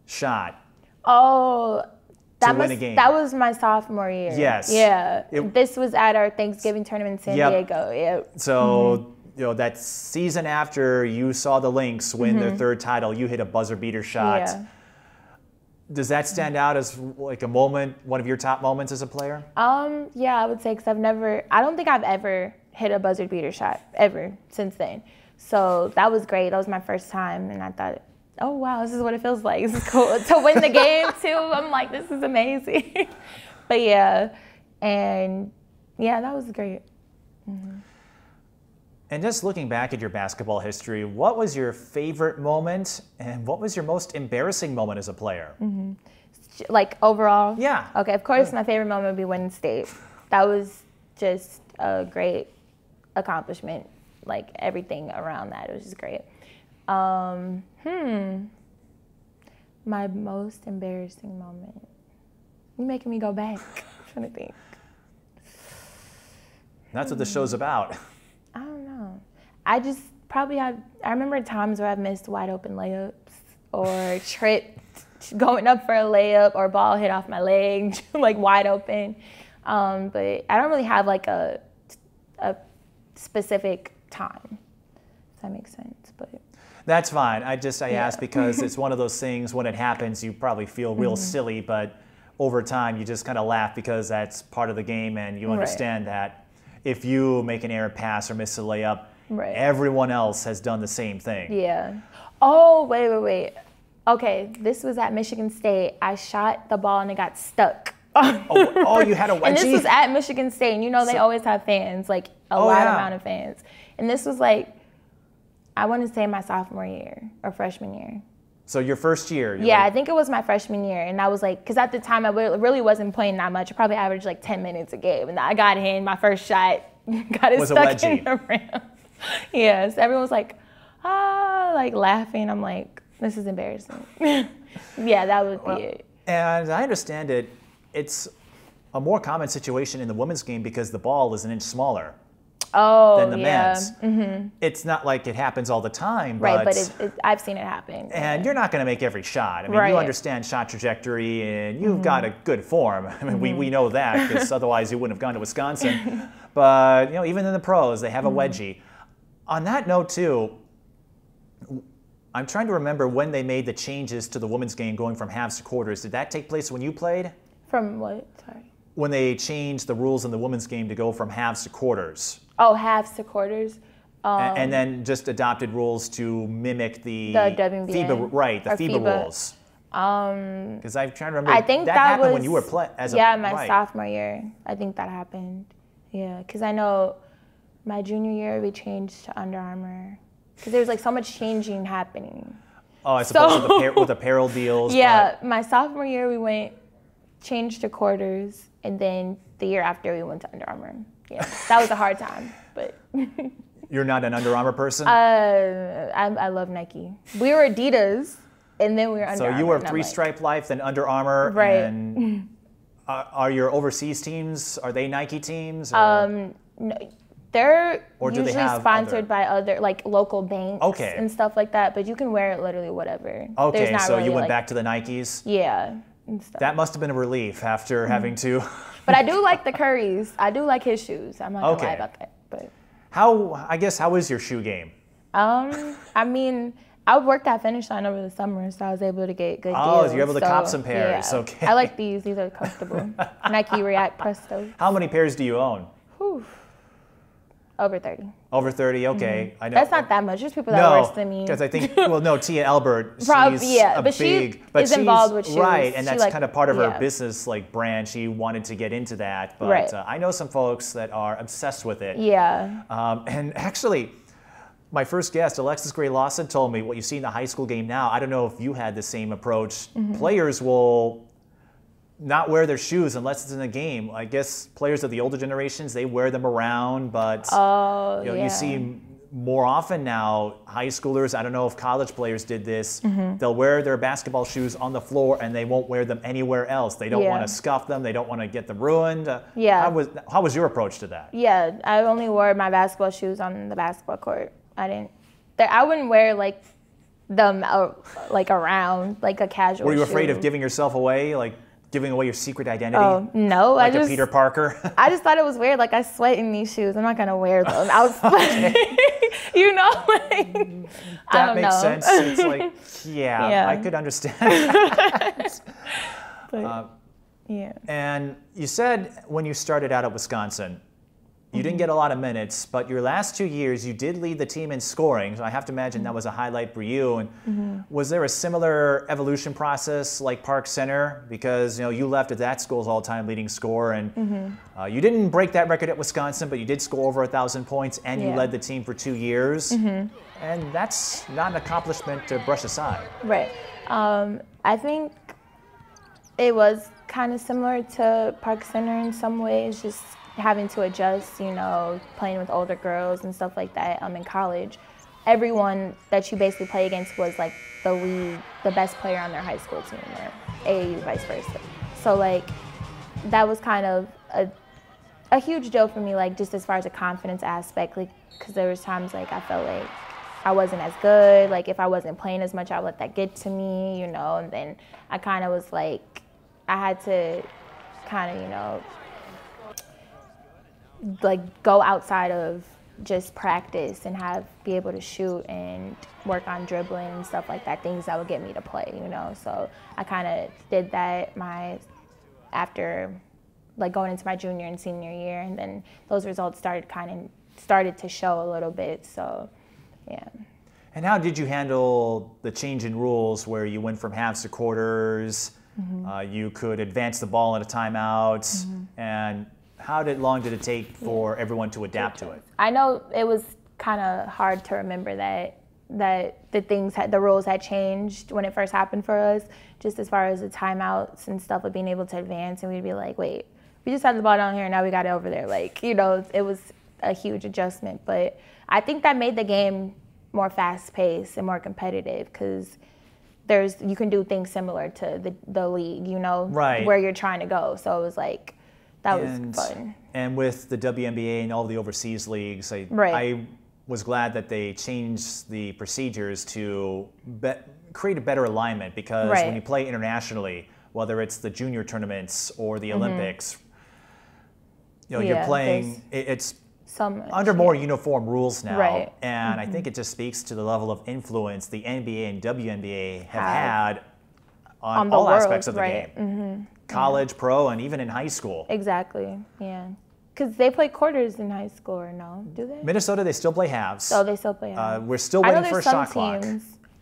shot. Oh, win a game. That was my sophomore year. Yes. Yeah. This was at our Thanksgiving tournament in San Diego. Yep. So, you know, that season after you saw the Lynx win their third title, you hit a buzzer beater shot. Yeah. Does that stand out as like a moment, one of your top moments as a player? Yeah, I would say, because I don't think I've ever hit a buzzer beater shot ever since then. So that was great. That was my first time, and I thought, oh wow, this is what it feels like. This is cool. To win the game too, I'm like, this is amazing. But yeah, and yeah, that was great. And just looking back at your basketball history, what was your favorite moment and what was your most embarrassing moment as a player? Like overall? Yeah. Okay, of course my favorite moment would be winning state. That was just a great accomplishment. Like everything around that, it was just great. My most embarrassing moment. You're making me go back. I'm trying to think. That's what the show's about. I don't know. I just probably I remember times where I've missed wide open layups or tripped going up for a layup or ball hit off my leg like wide open. But I don't really have like a specific time, if that makes sense. But that's fine. I asked because it's one of those things when it happens you probably feel real silly, but over time you just kind of laugh because that's part of the game and you understand that if you make an errant pass or miss a layup, everyone else has done the same thing. Yeah. Oh, wait. Okay, this was at Michigan State. I shot the ball and it got stuck. Oh, you had a wedgie? And this was at Michigan State, and you know they always have fans, like a lot amount of fans. And this was like, I want to say my sophomore year or freshman year. So your first year? Yeah, I think it was my freshman year. And I was like, because at the time I really wasn't playing that much. I probably averaged like 10 minutes a game. And I got in, my first shot, got it stuck in the rim. Yes, everyone was like, like laughing. I'm like, this is embarrassing. Yeah, that would be it. And I understand it. It's a more common situation in the women's game because the ball is an inch smaller than the men's. It's not like it happens all the time. But I've seen it happen. And you're not going to make every shot. I mean, you understand shot trajectory and you've got a good form. I mean, we know that because otherwise you wouldn't have gone to Wisconsin. But, you know, even in the pros, they have a wedgie. On that note, too, I'm trying to remember when they made the changes to the women's game going from halves to quarters. Did that take place when you played? From what? Sorry. When they changed the rules in the women's game to go from halves to quarters. Oh, halves to quarters. And then just adopted rules to mimic the WNBA. FIBA, the FIBA rules. Because I'm trying to remember. I think that happened when you were playing as my sophomore year. I think that happened. Yeah, because I know my junior year we changed to Under Armour because there was like so much changing happening. Oh, I suppose with apparel deals. Yeah, my sophomore year we changed to quarters, and then the year after we went to Under Armour. Yeah, that was a hard time, but. You're not an Under Armour person? I love Nike. We were Adidas, and then we were Under Armour. So you were Three Stripe Life, then Under Armour, right? And are your overseas teams? Are they Nike teams? No, They're Or do they usually have sponsored by other, like, local banks Okay. and stuff like that, but you can wear it literally whatever. There's Okay, not so really, you went like, back to the Nikes? Yeah. And stuff. That must have been a relief after having to... But I do like the Currys. I do like his shoes. I'm not gonna lie about that. But how is your shoe game? I mean, I worked at Finish Line over the summer, so I was able to get good deals. Oh, you're able to cop some pairs. Yeah. Okay. I like these. These are comfortable. Nike React Presto. How many pairs do you own? Whew. Over 30. Over 30, okay. I know. That's not that much. There's people that are worse than me. Because I think, Tia Albert, she's but big, she is involved with shoes. Right, and She, that's like, kind of part of her yeah. business brand. She wanted to get into that, but Right. I know some folks that are obsessed with it. Yeah. And actually, my first guest, Alexis Gray Lawson, told me what you see in the high school game now. I don't know if you had the same approach. Players will not wear their shoes unless it's in a game. I guess players of the older generations, they wear them around, but you see more often now high schoolers, I don't know if college players did this, they'll wear their basketball shoes on the floor and they won't wear them anywhere else. They don't want to scuff them, they don't want to get them ruined. How was your approach to that? Yeah, I only wore my basketball shoes on the basketball court. I wouldn't wear them around like a casual Were you afraid shoe. of giving yourself away, like giving away your secret identity? Oh, no. Like a Peter Parker? I just thought it was weird. Like, I sweat in these shoes. I'm not going to wear them. I was sweating. You know? Like, I don't makes know. sense. It's like, yeah, I could understand that. Yeah. And you said when you started out at Wisconsin, you didn't get a lot of minutes, but your last 2 years, you did lead the team in scoring. So I have to imagine that was a highlight for you. And was there a similar evolution process like Park Center? Because you left at that school's all-time leading scorer, and you didn't break that record at Wisconsin, but you did score over 1,000 points, and you led the team for 2 years. And that's not an accomplishment to brush aside. Right. I think it was kind of similar to Park Center in some ways, just having to adjust, playing with older girls and stuff like that in college. Everyone that you basically play against was like the best player on their high school team, or AAU, vice versa. So that was kind of a huge deal for me, just as far as a confidence aspect, because there was times I felt like I wasn't as good. If I wasn't playing as much, I would let that get to me, and then I kind of was I had to kind of, go outside of just practice and be able to shoot and work on dribbling and stuff like that, things that would get me to play, So I kind of did that after going into my junior and senior year, and then those results started to show a little bit, so yeah. And how did you handle the change in rules where you went from halves to quarters, you could advance the ball in a timeout, and how long did it take for everyone to adapt to it? I know it was kind of hard to remember that the rules had changed when it first happened for us, just as far as the timeouts and stuff of being able to advance, and we'd be like, wait, we just had the ball down here, now we got it over there. It was a huge adjustment, but I think that made the game more fast-paced and more competitive, because you can do things similar to the league, right, where you're trying to go. So it was that was fun. And with the WNBA and all the overseas leagues, I was glad that they changed the procedures to create a better alignment, because when you play internationally, whether it's the junior tournaments or the Olympics, you're playing, it's under more uniform rules now. Right. And I think it just speaks to the level of influence the NBA and WNBA have had on all aspects of the game. College, pro, and even in high school. Exactly, yeah. Because they play quarters in high school, or no? Do they? Minnesota, they still play halves. Oh, they still play halves. We're still waiting for a shot clock.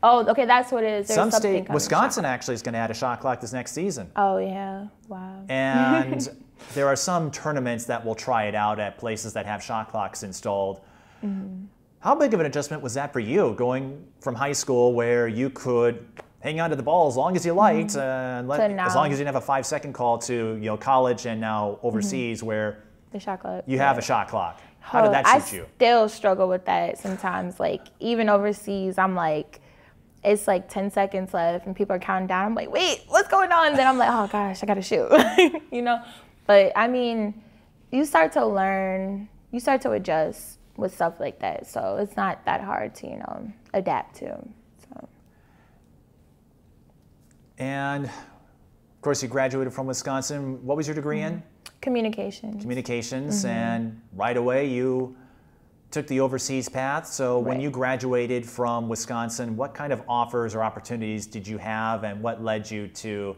Oh, okay, that's what it is. Some state, Wisconsin actually is going to add a shot clock this next season. Oh, yeah, wow. And there are some tournaments that will try it out at places that have shot clocks installed. How big of an adjustment was that for you, going from high school where you could hang on to the ball as long as you liked, as long as you didn't have a 5-second call, to college and now overseas where the shot clock. You have a shot clock. How did that suit you? I still struggle with that sometimes. Even overseas, I'm it's 10 seconds left and people are counting down. I'm like, wait, what's going on? Then I'm like, oh gosh, I gotta shoot. But I mean, you start to learn you start to adjust with stuff like that. So it's not that hard to, you know, adapt to. So. And of course, you graduated from Wisconsin. What was your degree in? Communications. Communications, and right away you took the overseas path. So when you graduated from Wisconsin, what kind of offers or opportunities did you have, and what led you to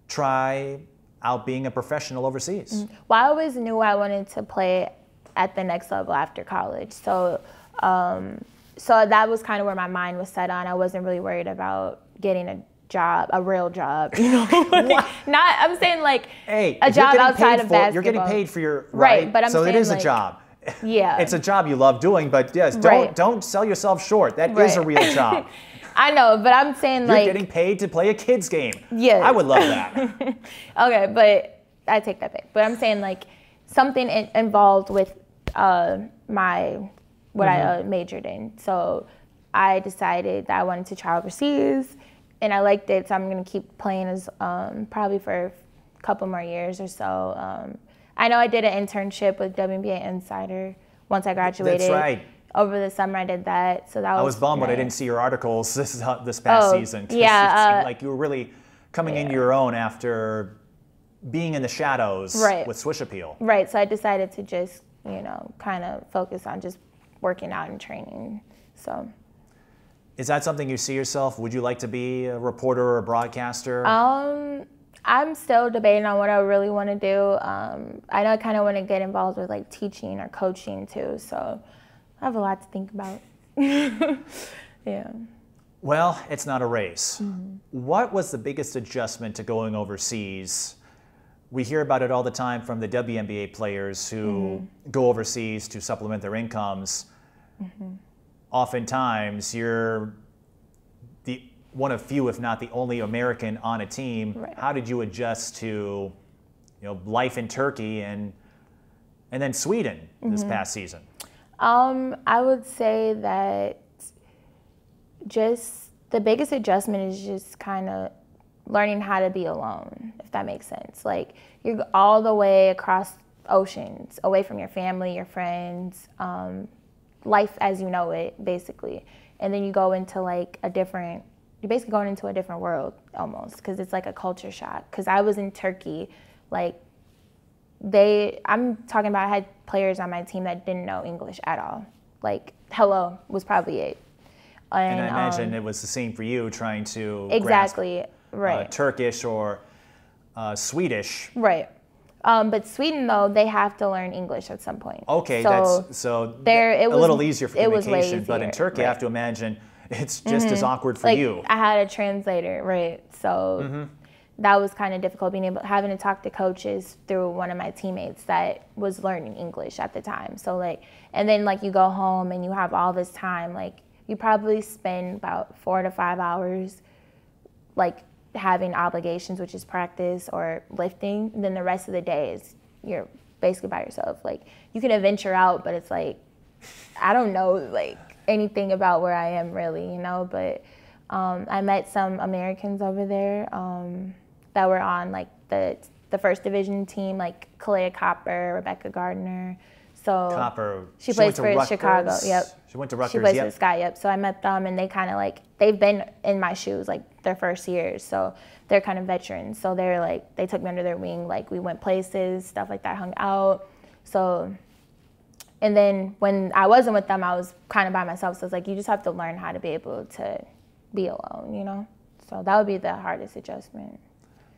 try out being a professional overseas? Well, I always knew I wanted to play at the next level after college. So, so that was kind of where my mind was set on. I wasn't really worried about getting a job, a real job, you know. Not, I'm saying like a job outside of basketball. You're getting paid for your right, but I'm so saying it is like, a job. Yeah, it's a job you love doing, but yes, don't sell yourself short. That is a real job. I know, but I'm saying you're like getting paid to play a kid's game. Yeah, I would love that. Okay, but I take that back. But I'm saying like something involved with what I majored in. So I decided that I wanted to try overseas, and I liked it. So I'm gonna keep playing as probably for a couple more years or so. I know I did an internship with WNBA Insider once I graduated. That's right. Over the summer I did that. So that I was bummed when I didn't see your articles this past season. Yeah. It seemed like you were really coming into your own after being in the shadows with Swish Appeal. Right. So I decided to just, you know, kind of focus on just working out and training. So. Is that something you see yourself? Would you like to be a reporter or a broadcaster? I'm still debating on what I really want to do. I know I kind of want to get involved with like teaching or coaching too. So I have a lot to think about. Yeah. Well, it's not a race. What was the biggest adjustment to going overseas? We hear about it all the time from the WNBA players who go overseas to supplement their incomes. Oftentimes, you're the one of few, if not the only American on a team. Right. How did you adjust to, you know, life in Turkey and then Sweden this past season? I would say that just the biggest adjustment is just kind of learning how to be alone, if that makes sense. Like you're all the way across oceans, away from your family, your friends, life as you know it, basically. And then you go into like you're basically going into a different world almost, because it's like a culture shock. Because I was in Turkey, like I'm talking about, I had players on my team that didn't know English at all. Like, hello was probably it. And I imagine it was the same for you trying to grasp, Turkish or Swedish. Right. But Sweden, though, they have to learn English at some point. Okay, so that's a little easier for communication. But in Turkey, I have to imagine it's just as awkward for you. I had a translator, right? So that was kind of difficult, having to talk to coaches through one of my teammates that was learning English at the time. So like, and then like you go home and you have all this time, like you probably spend about 4 to 5 hours, like having obligations, which is practice or lifting. And then the rest of the day is you're basically by yourself. Like you can adventure out, but it's like, I don't know like anything about where I am really, you know, but I met some Americans over there that were on like the first division team, like Cayla Copper, Rebecca Gardner. So Copper, she plays for Chicago. Yep. She went to Rutgers. She plays for Sky. Yep. So I met them, and they kind of like they've been in my shoes like their first years, so they're kind of veterans. So they're like they took me under their wing. Like we went places, stuff like that, hung out. So, and then when I wasn't with them, I was kind of by myself. So it's like you just have to learn how to be able to be alone, you know. So that would be the hardest adjustment.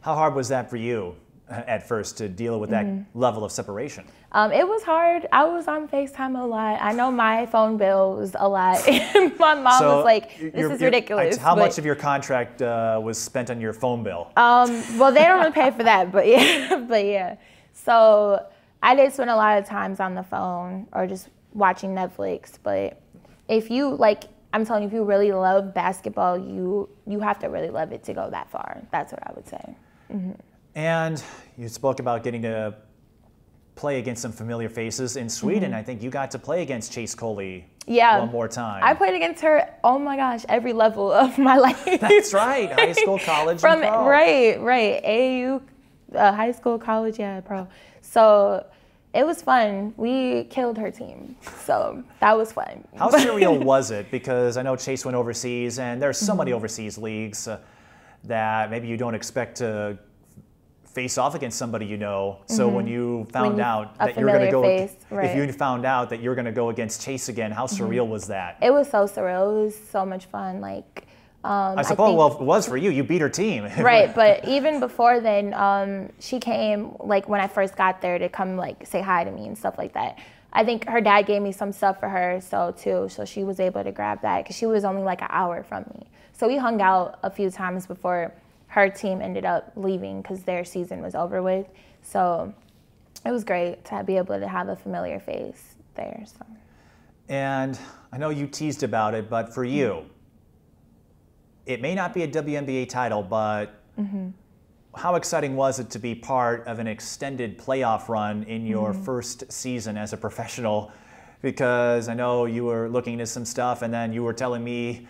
How hard was that for you at first to deal with that level of separation? It was hard. I was on FaceTime a lot. I know my phone bill was a lot. My mom was like, this is ridiculous. How much of your contract was spent on your phone bill? Well, they don't really pay for that, but yeah. So I did spend a lot of times on the phone or just watching Netflix. But if you, like, I'm telling you, if you really love basketball, you have to really love it to go that far. That's what I would say. And you spoke about getting to play against some familiar faces in Sweden. I think you got to play against Chase Coley one more time. I played against her, oh my gosh, every level of my life. That's right, high school, college, and pro. Right, AAU, high school, college, yeah, pro. So It was fun. We killed her team, so that was fun. How surreal was it? Because I know Chase went overseas, and there's so many overseas leagues that maybe you don't expect to face off against somebody you know. So when you found out that you're going to go, if you found out that you're going to go against Chase again, how surreal was that? It was so surreal. It was so much fun. Like, I suppose, well, it was for you. You beat her team. Right, but even before then, she came, like, when I first got there to come, like, say hi to me and stuff like that. I think her dad gave me some stuff for her, so she was able to grab that because she was only, like, an hour from me. So we hung out a few times before her team ended up leaving because their season was over with. So it was great to be able to have a familiar face there. So. And I know you teased about it, but for you, it may not be a WNBA title, but how exciting was it to be part of an extended playoff run in your first season as a professional? Because I know you were looking into some stuff, and then you were telling me,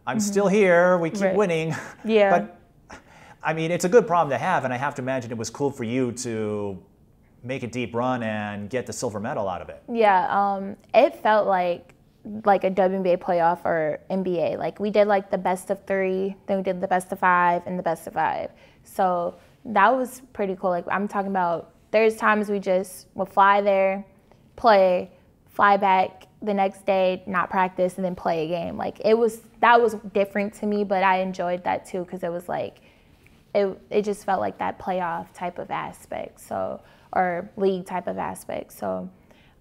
I'm still here, we keep winning. Yeah. But, I mean, it's a good problem to have, and I have to imagine it was cool for you to make a deep run and get the silver medal out of it. Yeah, it felt like a WNBA playoff or NBA. Like, we did like the best of 3, then we did the best of 5 and the best of 5. So that was pretty cool. Like, I'm talking about, there's times we just would fly there, play, fly back the next day, not practice, and then play a game. Like, that was different to me, but I enjoyed that too because it was like, it just felt like that playoff type of aspect, so, or league type of aspect. So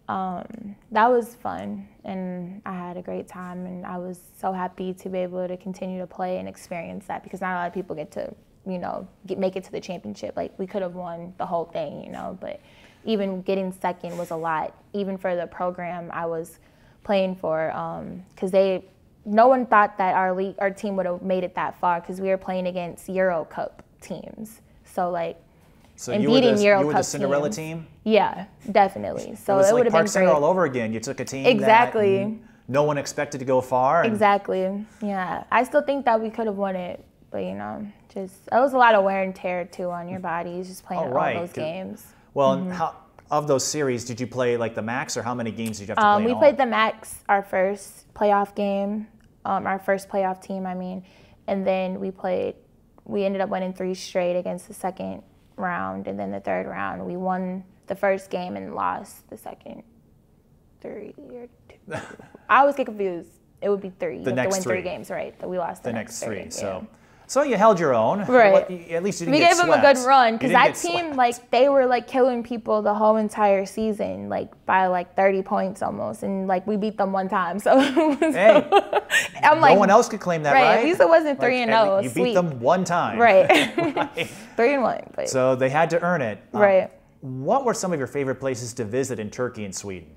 that was fun, and I had a great time, and I was so happy to be able to continue to play and experience that because not a lot of people get to, you know, make it to the championship. Like, we could have won the whole thing, you know, but even getting second was a lot, even for the program I was playing for, because no one thought that our team would have made it that far because we were playing against Euro Cup teams. So, like, so and you were the Euro Cup Cinderella teams. team? Yeah, definitely. So it would like have Park been Center great. all over again. You took a team Exactly. that no one expected to go far. Exactly. Yeah. I still think that we could have won it, but, you know, just it was a lot of wear and tear too on your body just playing all those games. Well, how, of those series, did you play like the max, or how many games did you have to play? We played the max, our first playoff game, our first playoff team, I mean, and then we ended up winning 3 straight against the second round, and then the third round we won the first game and lost the second 3 or 2. I always get confused. It would be 3. You have to win 3 games, right? But we lost the next 3. Yeah. So you held your own. Right. At least you didn't we get gave them a good run because that team, swept. like, they were like killing people the whole entire season, like by like 30 points almost, and like we beat them one time. So, hey, I'm like, no one else could claim that, right? At least it wasn't 3-0. You beat them one time, right? Right. 3-1. But. So they had to earn it, right? What were some of your favorite places to visit in Turkey and Sweden?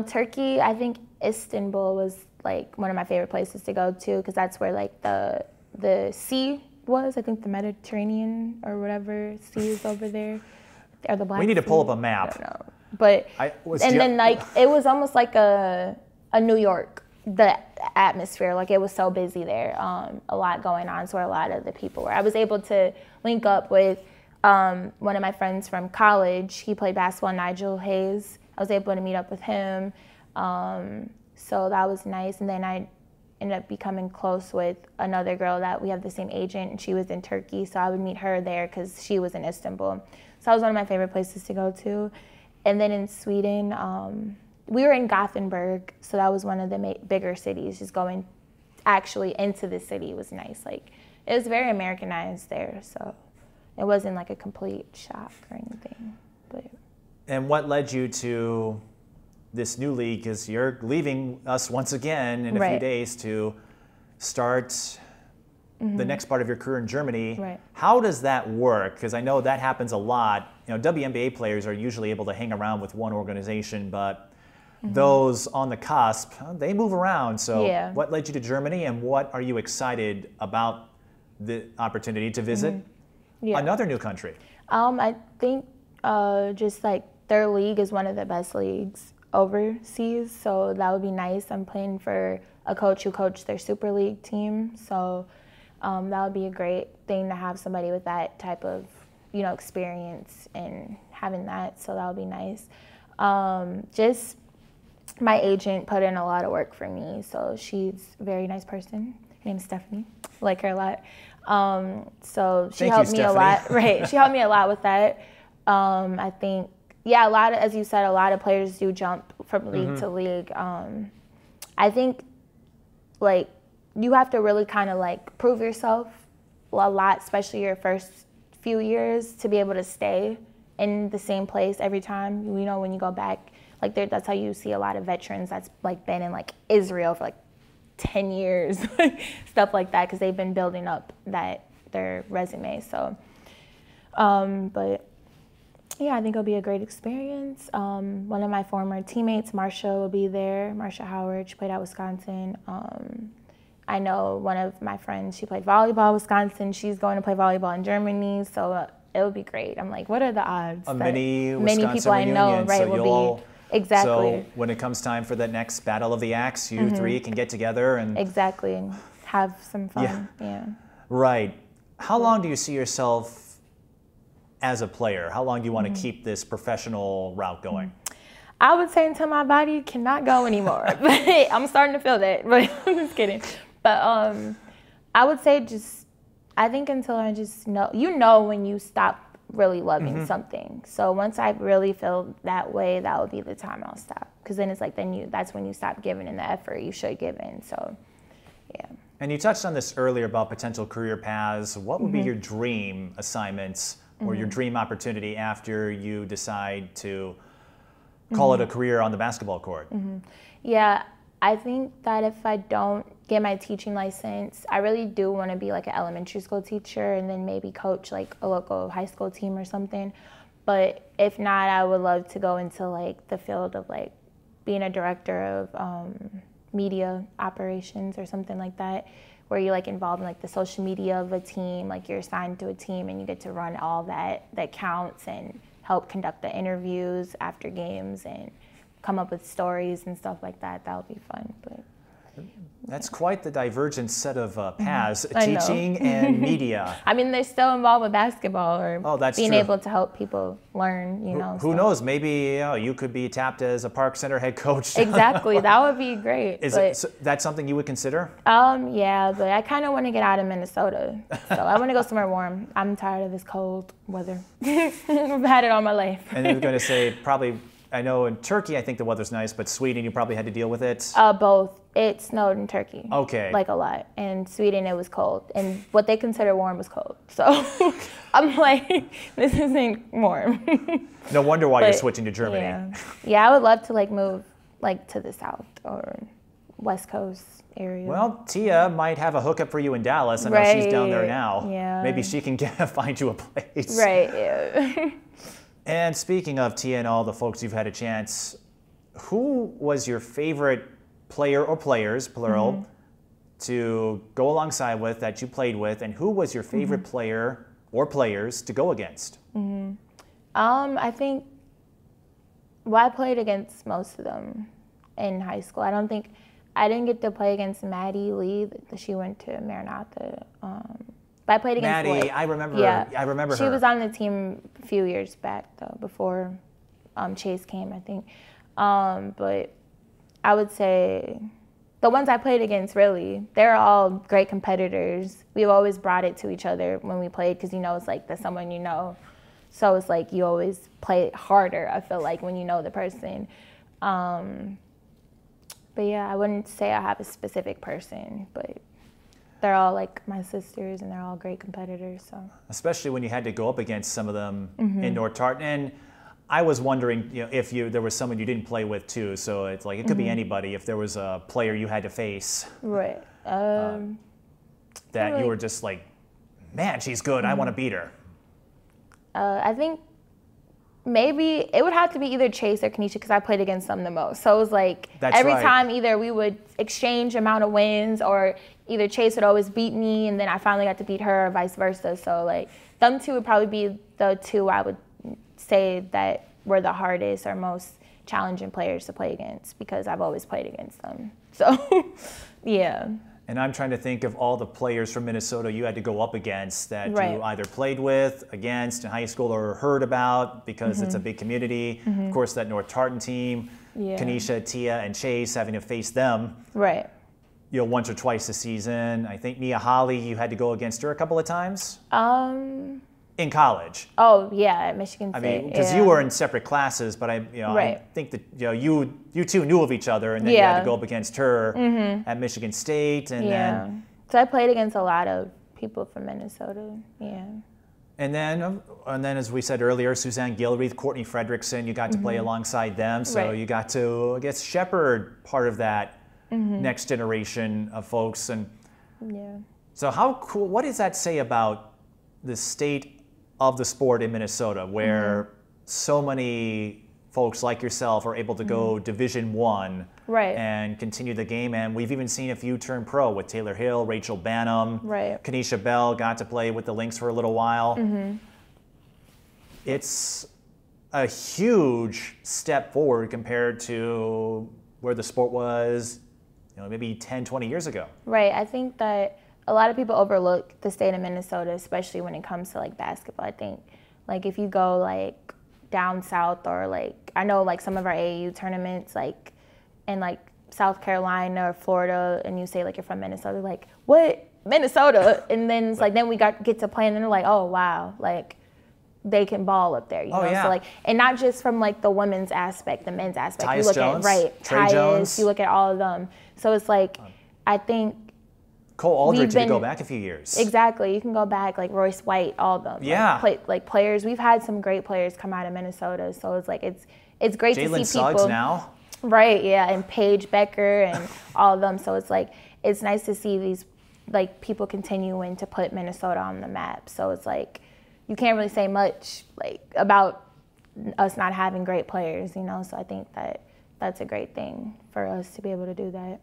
Turkey, I think Istanbul was like one of my favorite places to go to because that's where like the sea was. I think the Mediterranean or whatever sea is over there, or the Black We need to pull Sea. up a map. I don't know. But then like it was almost like a New York, the atmosphere. Like, it was so busy there, a lot going on. So a lot of the people were. I was able to link up with one of my friends from college. He played basketball, Nigel Hayes. I was able to meet up with him. So that was nice. And then I ended up becoming close with another girl that we have the same agent, and she was in Turkey. So I would meet her there because she was in Istanbul. So that was one of my favorite places to go to. And then in Sweden, we were in Gothenburg. So that was one of the bigger cities. Just going actually into the city was nice. Like, it was very Americanized there. So it wasn't like a complete shock or anything. But. And what led you to this new league? Because you're leaving us once again in a few days to start the next part of your career in Germany. Right. How does that work? Because I know that happens a lot. You know, WNBA players are usually able to hang around with one organization, but those on the cusp, they move around. So what led you to Germany, and what are you excited about the opportunity to visit another new country? I think just like their league is one of the best leagues overseas, so that would be nice. I'm playing for a coach who coached their Super League team, so that would be a great thing to have somebody with that type of, you know, experience and having that, so that would be nice. Just my agent put in a lot of work for me. So she's a very nice person. Her name's Stephanie. I like her a lot. So she helped me a lot. Right. She helped me a lot with that. I think, yeah, a lot of, as you said, a lot of players do jump from league to league. I think, like, you have to really kind of, like, prove yourself a lot, especially your first few years, to be able to stay in the same place every time. You know, when you go back, like, that's how you see a lot of veterans that's, like, been in, like, Israel for, like, 10 years, stuff like that, because they've been building up their resume. So, but yeah, I think it'll be a great experience. One of my former teammates, Marsha, will be there. Marsha Howard, she played at Wisconsin. I know one of my friends, she played volleyball at Wisconsin. She's going to play volleyball in Germany, so it'll be great. I'm like, what are the odds? Many people I know, right, so will be. Exactly. So when it comes time for that next Battle of the Axe, you three can get together and exactly, have some fun. Yeah. Right. How long do you see yourself as a player? How long do you want to keep this professional route going? I would say until my body cannot go anymore. But I'm starting to feel that. But I'm just kidding. But I would say I think until I just know, when you stop really loving something. So once I really feel that way, that would be the time I'll stop. Because then it's like, that's when you stop giving in the effort you should give in. So, yeah. And you touched on this earlier about potential career paths. What would be your dream assignments or your dream opportunity after you decide to call it a career on the basketball court? Yeah, I think that if I don't get my teaching license, I really do want to be like an elementary school teacher and then maybe coach like a local high school team or something. But if not, I would love to go into like the field of like being a director of media operations or something like that, where you're like involved in like the social media of a team, like you're assigned to a team and you get to run all that counts and help conduct the interviews after games and come up with stories and stuff like that. That would be fun. But that's quite the divergent set of paths, teaching and media. I mean, they're still involved with basketball or being true. able to help people learn, Who knows? Maybe you could be tapped as a Park Center head coach. Exactly. That would be great. That's something you would consider? Yeah, but I kind of want to get out of Minnesota. So I want to go somewhere warm. I'm tired of this cold weather. I've had it all my life. And I was going to say probably, I know in Turkey, I think the weather's nice, but Sweden, you probably had to deal with it? Both. It snowed in Turkey. Okay. Like a lot. And Sweden, it was cold. And what they consider warm was cold. So I'm like, this isn't warm. No wonder why you're switching to Germany. Yeah, I would love to like move like to the south or West Coast area. Well, Tia might have a hookup for you in Dallas. I know she's down there now. Yeah. Maybe she can find you a place. Right, yeah. And speaking of Tia and all the folks you've had a chance, who was your favorite player or players, plural, to go alongside with that you played with, and who was your favorite player or players to go against? I think, I played against most of them in high school. I didn't get to play against Maddie Lee. She went to Maranatha. But I played against Maddie, I remember her. She was on the team a few years back, though, before Chase came, I think. But I would say the ones I played against, really, they're all great competitors. We've always brought it to each other when we played because, it's like that's someone you know. So it's like you always play harder, I feel like, when you know the person. But yeah, I wouldn't say I have a specific person, but they're all like my sisters and they're all great competitors. So especially when you had to go up against some of them in North Tartan. And I was wondering, if there was someone you didn't play with too. So it's like it could be anybody. If there was a player you had to face, right? That you were just like, man, she's good. I want to beat her. I think maybe it would have to be either Chase or Kanisha because I played against them the most. So it was like every time either we would exchange amount of wins or either Chase would always beat me and then I finally got to beat her or vice versa. So like them two would probably be the two I would say that were the hardest or most challenging players to play against because I've always played against them. So, yeah. And I'm trying to think of all the players from Minnesota you had to go up against that Right. you either played with, against in high school, or heard about because it's a big community. Of course, that North Tartan team, Yeah. Kanisha, Tia, and Chase, having to face them, Right. once or twice a season. I think Mia Holly, you had to go against her a couple of times in college. Oh yeah, at Michigan State. I mean, because yeah. you were in separate classes, but I Right. think that you two knew of each other, and then you had Yeah. to go up against her at Michigan State, and Yeah. then. So I played against a lot of people from Minnesota. Yeah. And then, as we said earlier, Suzanne Gilreath, Courtney Fredrickson, you got to play alongside them. So Right. you got to, I guess, shepherd part of that next generation of folks. And Yeah. so how cool, what does that say about the state of the sport in Minnesota, where so many folks like yourself are able to go Division I Right. and continue the game? And we've even seen a few turn pro with Taylor Hill, Rachel Banham, Right. Kanisha Bell got to play with the Lynx for a little while. It's a huge step forward compared to where the sport was, maybe 10, 20 years ago. Right. I think that a lot of people overlook the state of Minnesota, especially when it comes to like basketball. I think like if you go like down south, or like I know like some of our AAU tournaments like in like South Carolina or Florida, and you say like you're from Minnesota, like what, Minnesota? And then it's like then we get to play, and then they're like, oh wow, like they can ball up there, you know. Yeah. So like, and not just from like the women's aspect, the men's aspect. Tyus You look Jones, at right, Trey Tyus, Jones. you look at all of them. So it's like I think. Cole Aldridge, you could been- go back a few years. Exactly. You can go back, like Royce White, all of them. Yeah. Like players. We've had some great players come out of Minnesota, so it's like it's great to see Jalen people. Suggs now. Right. Yeah, and Paige Becker and all of them. So it's like it's nice to see these like people continuing to put Minnesota on the map. So it's like you can't really say much like about us not having great players, So I think that that's a great thing for us to be able to do that.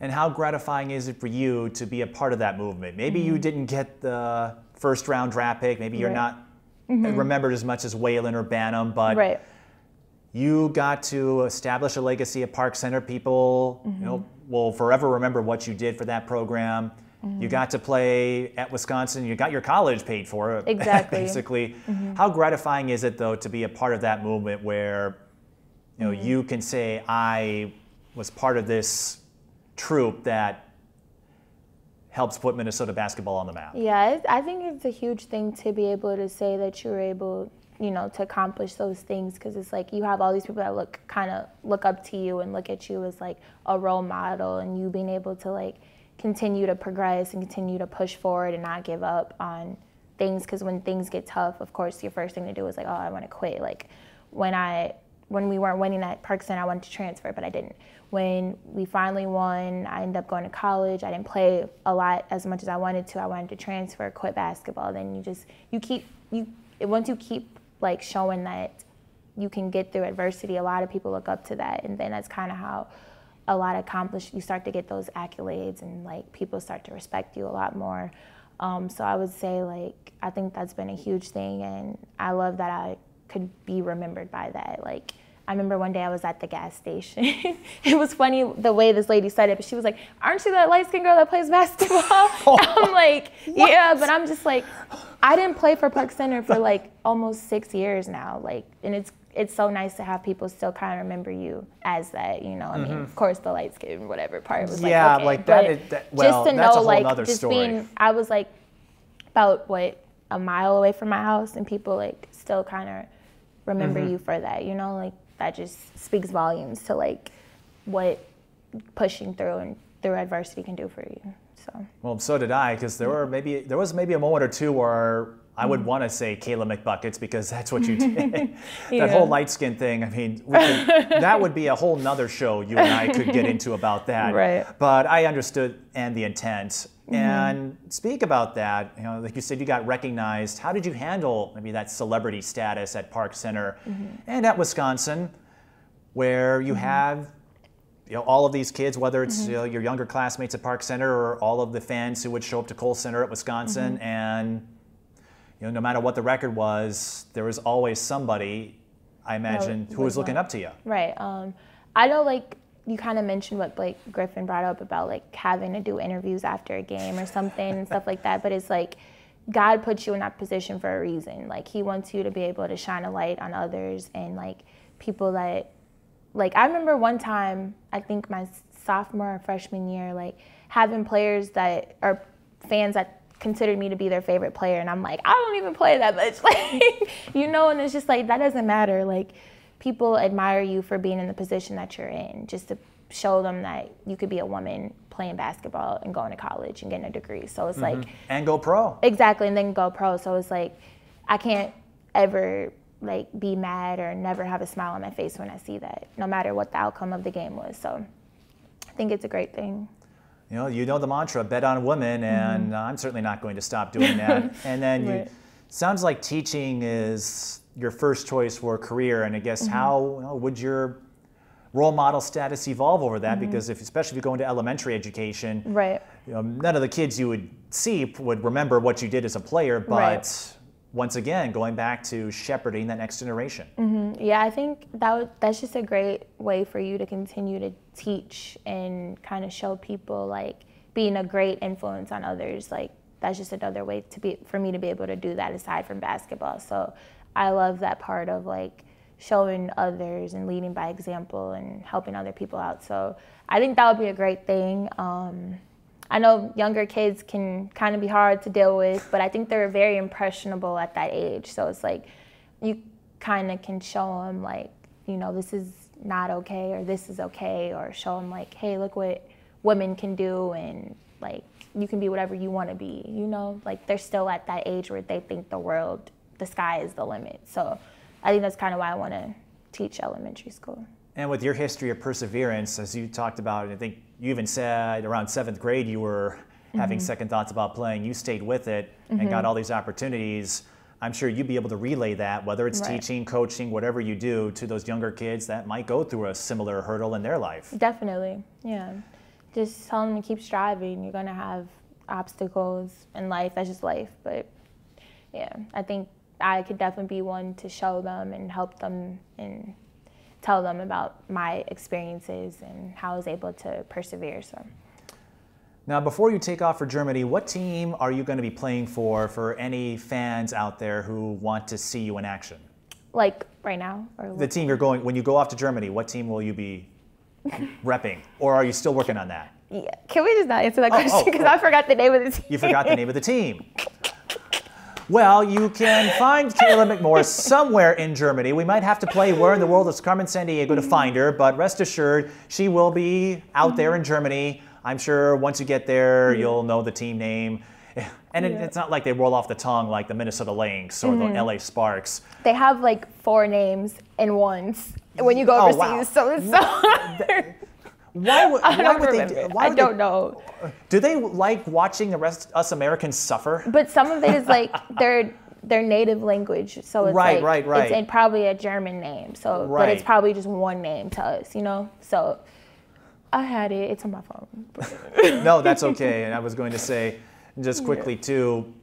And how gratifying is it for you to be a part of that movement? Maybe you didn't get the first round draft pick. Maybe you're Right. not remembered as much as Whalen or Banham, but Right. you got to establish a legacy at Park Center. People will forever remember what you did for that program. You got to play at Wisconsin. You got your college paid for, Exactly. basically. How gratifying is it, though, to be a part of that movement where you can say, I was part of this troop that helps put Minnesota basketball on the map? Yeah, I think it's a huge thing to be able to say that you were able, to accomplish those things, because it's like you have all these people that look up to you and look at you as like a role model, and you being able to like continue to progress and continue to push forward and not give up on things, because when things get tough, of course, your first thing to do is like, oh, I want to quit. Like when we weren't winning at Park Center, I wanted to transfer, but I didn't. When we finally won, I ended up going to college. I didn't play a lot as much as I wanted to. I wanted to transfer, quit basketball. Then once you keep like showing that you can get through adversity, a lot of people look up to that, and then that's kind of how a lot you start to get those accolades, and like people start to respect you a lot more. So I would say like I think that's been a huge thing, and I love that I could be remembered by that. Like I remember one day I was at the gas station. It was funny the way this lady said it, but she was like, "Aren't you that light-skinned girl that plays basketball?" I'm like, "Yeah," but I'm just like, I didn't play for Park Center for like almost 6 years now. Like, and it's so nice to have people still kind of remember you as that. I mean, of course, the light skin, whatever part was like, yeah, okay, like but that. Well, just to that's know, a whole like, other just story. I was like about a mile away from my house, and people like still kind of remember you for that. Like that just speaks volumes to like what pushing through and through adversity can do for you. So. Well, so did I, because there was maybe a moment or two where I would want to say Cayla McBuckets, because that's what you did. That whole light skin thing. I mean, that would be a whole nother show you and I could get into about that. Right. But I understood the intent. And speak about that. Like you said, you got recognized. How did you handle maybe that celebrity status at Park Center and at Wisconsin, where you have all of these kids, whether it's your younger classmates at Park Center or all of the fans who would show up to Kohl Center at Wisconsin, and no matter what the record was, there was always somebody, I imagine, who was looking up to you. Right. I know, like you kind of mentioned what Blake Griffin brought up about like having to do interviews after a game or something and stuff like that. But it's like God puts you in that position for a reason. Like he wants you to be able to shine a light on others and like people that, like I remember one time, I think my sophomore or freshman year, like having players that are fans that considered me to be their favorite player. And I'm like, I don't even play that much. Like, you know, and it's just like, that doesn't matter. Like, people admire you for being in the position that you're in, just to show them that you could be a woman playing basketball and going to college and getting a degree. So it's like, and go pro. Exactly, and then go pro. So it's like, I can't ever like be mad or never have a smile on my face when I see that, no matter what the outcome of the game was. So I think it's a great thing. You know the mantra, bet on women, and I'm certainly not going to stop doing that. And then Right. Sounds like teaching is your first choice for a career, and I guess how would your role model status evolve over that? Because especially if you go into elementary education, Right. None of the kids you would see would remember what you did as a player, but Right. once again, going back to shepherding that next generation. Yeah, I think that's just a great way for you to continue to teach and kind of show people like being a great influence on others. Like that's just another way for me to be able to do that aside from basketball. So I love that part of like showing others and leading by example and helping other people out. So I think that would be a great thing. I know younger kids can kind of be hard to deal with, but I think they're very impressionable at that age. So it's like you kind of can show them like, this is not okay or this is okay, or show them like, hey, look what women can do, and like you can be whatever you want to be, like they're still at that age where they think the sky is the limit. So I think that's kind of why I want to teach elementary school. And with your history of perseverance, as you talked about, I think you even said around 7th grade you were having second thoughts about playing. You stayed with it and got all these opportunities. I'm sure you'd be able to relay that, whether it's Right. teaching, coaching, whatever you do, to those younger kids that might go through a similar hurdle in their life. Definitely, yeah. Just tell them to keep striving. You're going to have obstacles in life. That's just life. But yeah, I think I could definitely be one to show them and help them and tell them about my experiences and how I was able to persevere. So. Now, before you take off for Germany, what team are you going to be playing for any fans out there who want to see you in action? Like right now? Or The team you're going, when you go off to Germany, what team will you be repping? Or are you still working on that? Yeah. Can we just not answer that question? Because I forgot the name of the team. You forgot the name of the team. Well, you can find Cayla McMorris somewhere in Germany. We might have to play Where in the World is Carmen Sandiego to find her, but rest assured, she will be out there in Germany. I'm sure once you get there, you'll know the team name. And it's not like they roll off the tongue like the Minnesota Lynx or the LA Sparks. They have like 4 names in ones when you go overseas, wow. so it's so hard. Why would they? I don't know. Do they like watching the rest us Americans suffer? But some of it is like their native language, so it's Right. It's probably a German name, so but it's probably just one name to us, So I had it. It's on my phone. No, that's okay. And I was going to say, just quickly too.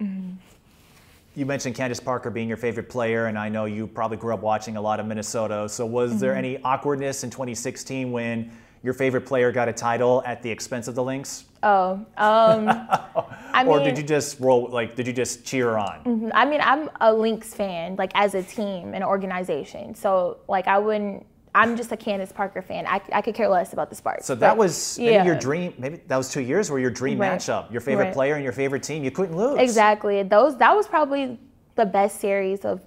You mentioned Candace Parker being your favorite player, and I know you probably grew up watching a lot of Minnesota. So was there any awkwardness in 2016 when your favorite player got a title at the expense of the Lynx? Oh, Or did you just roll, did you just cheer her on? I mean, I'm a Lynx fan, like as a team and organization. So like I'm just a Candace Parker fan. I could care less about the Sparks. So that was maybe your dream, maybe that was 2 years where your dream matchup, your favorite player and your favorite team, you couldn't lose. Exactly. That was probably the best series of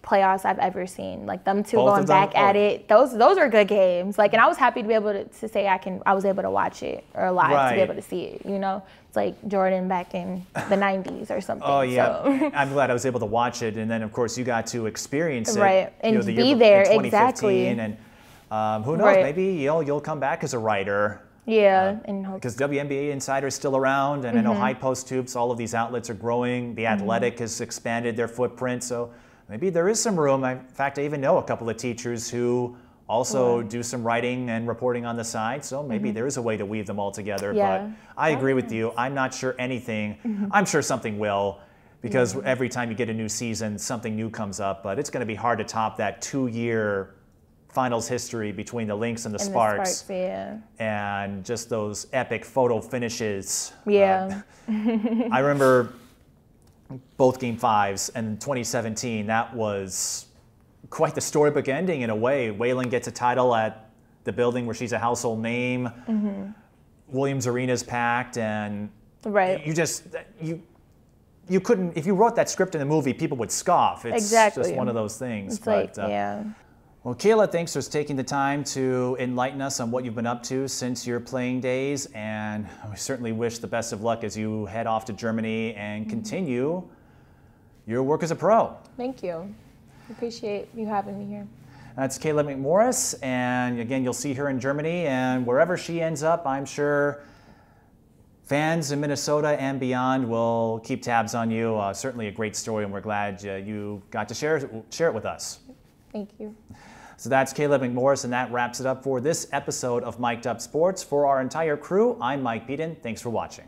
playoffs I've ever seen. Like them two going back at it. Those are good games. Like, and I was happy to be able to say I was able to watch it or live to be able to see it. It's like Jordan back in the 90s or something. Oh yeah, so. I'm glad I was able to watch it, and then of course you got to experience it. Right, and the be year there in 2015, exactly. And who knows? Maybe you'll come back as a writer. Yeah, because WNBA Insider is still around, and I know High Post Hoops, all of these outlets are growing. The Athletic has expanded their footprint, so maybe there is some room. In fact, I even know a couple of teachers who also do some writing and reporting on the side, so maybe there is a way to weave them all together. Yeah. But I agree with you. I'm not sure anything. I'm sure something will, because every time you get a new season, something new comes up, but it's going to be hard to top that 2-year finals history between the Lynx and the Sparks. Yeah. And just those epic photo finishes. Yeah. I remember both Game 5s, and 2017, that was quite the storybook ending in a way. Waylon gets a title at the building where she's a household name. Williams Arena's packed, and you couldn't, if you wrote that script in the movie, people would scoff. It's just one of those things. Well, Cayla, thanks for taking the time to enlighten us on what you've been up to since your playing days, and we certainly wish the best of luck as you head off to Germany and continue your work as a pro. Thank you. Appreciate you having me here. That's Cayla McMorris, and again, you'll see her in Germany, and wherever she ends up, I'm sure fans in Minnesota and beyond will keep tabs on you. Certainly a great story, and we're glad you got to share it with us. Thank you. So that's Cayla McMorris, and that wraps it up for this episode of Mic'd Up Sports. For our entire crew, I'm Mike Beaton. Thanks for watching.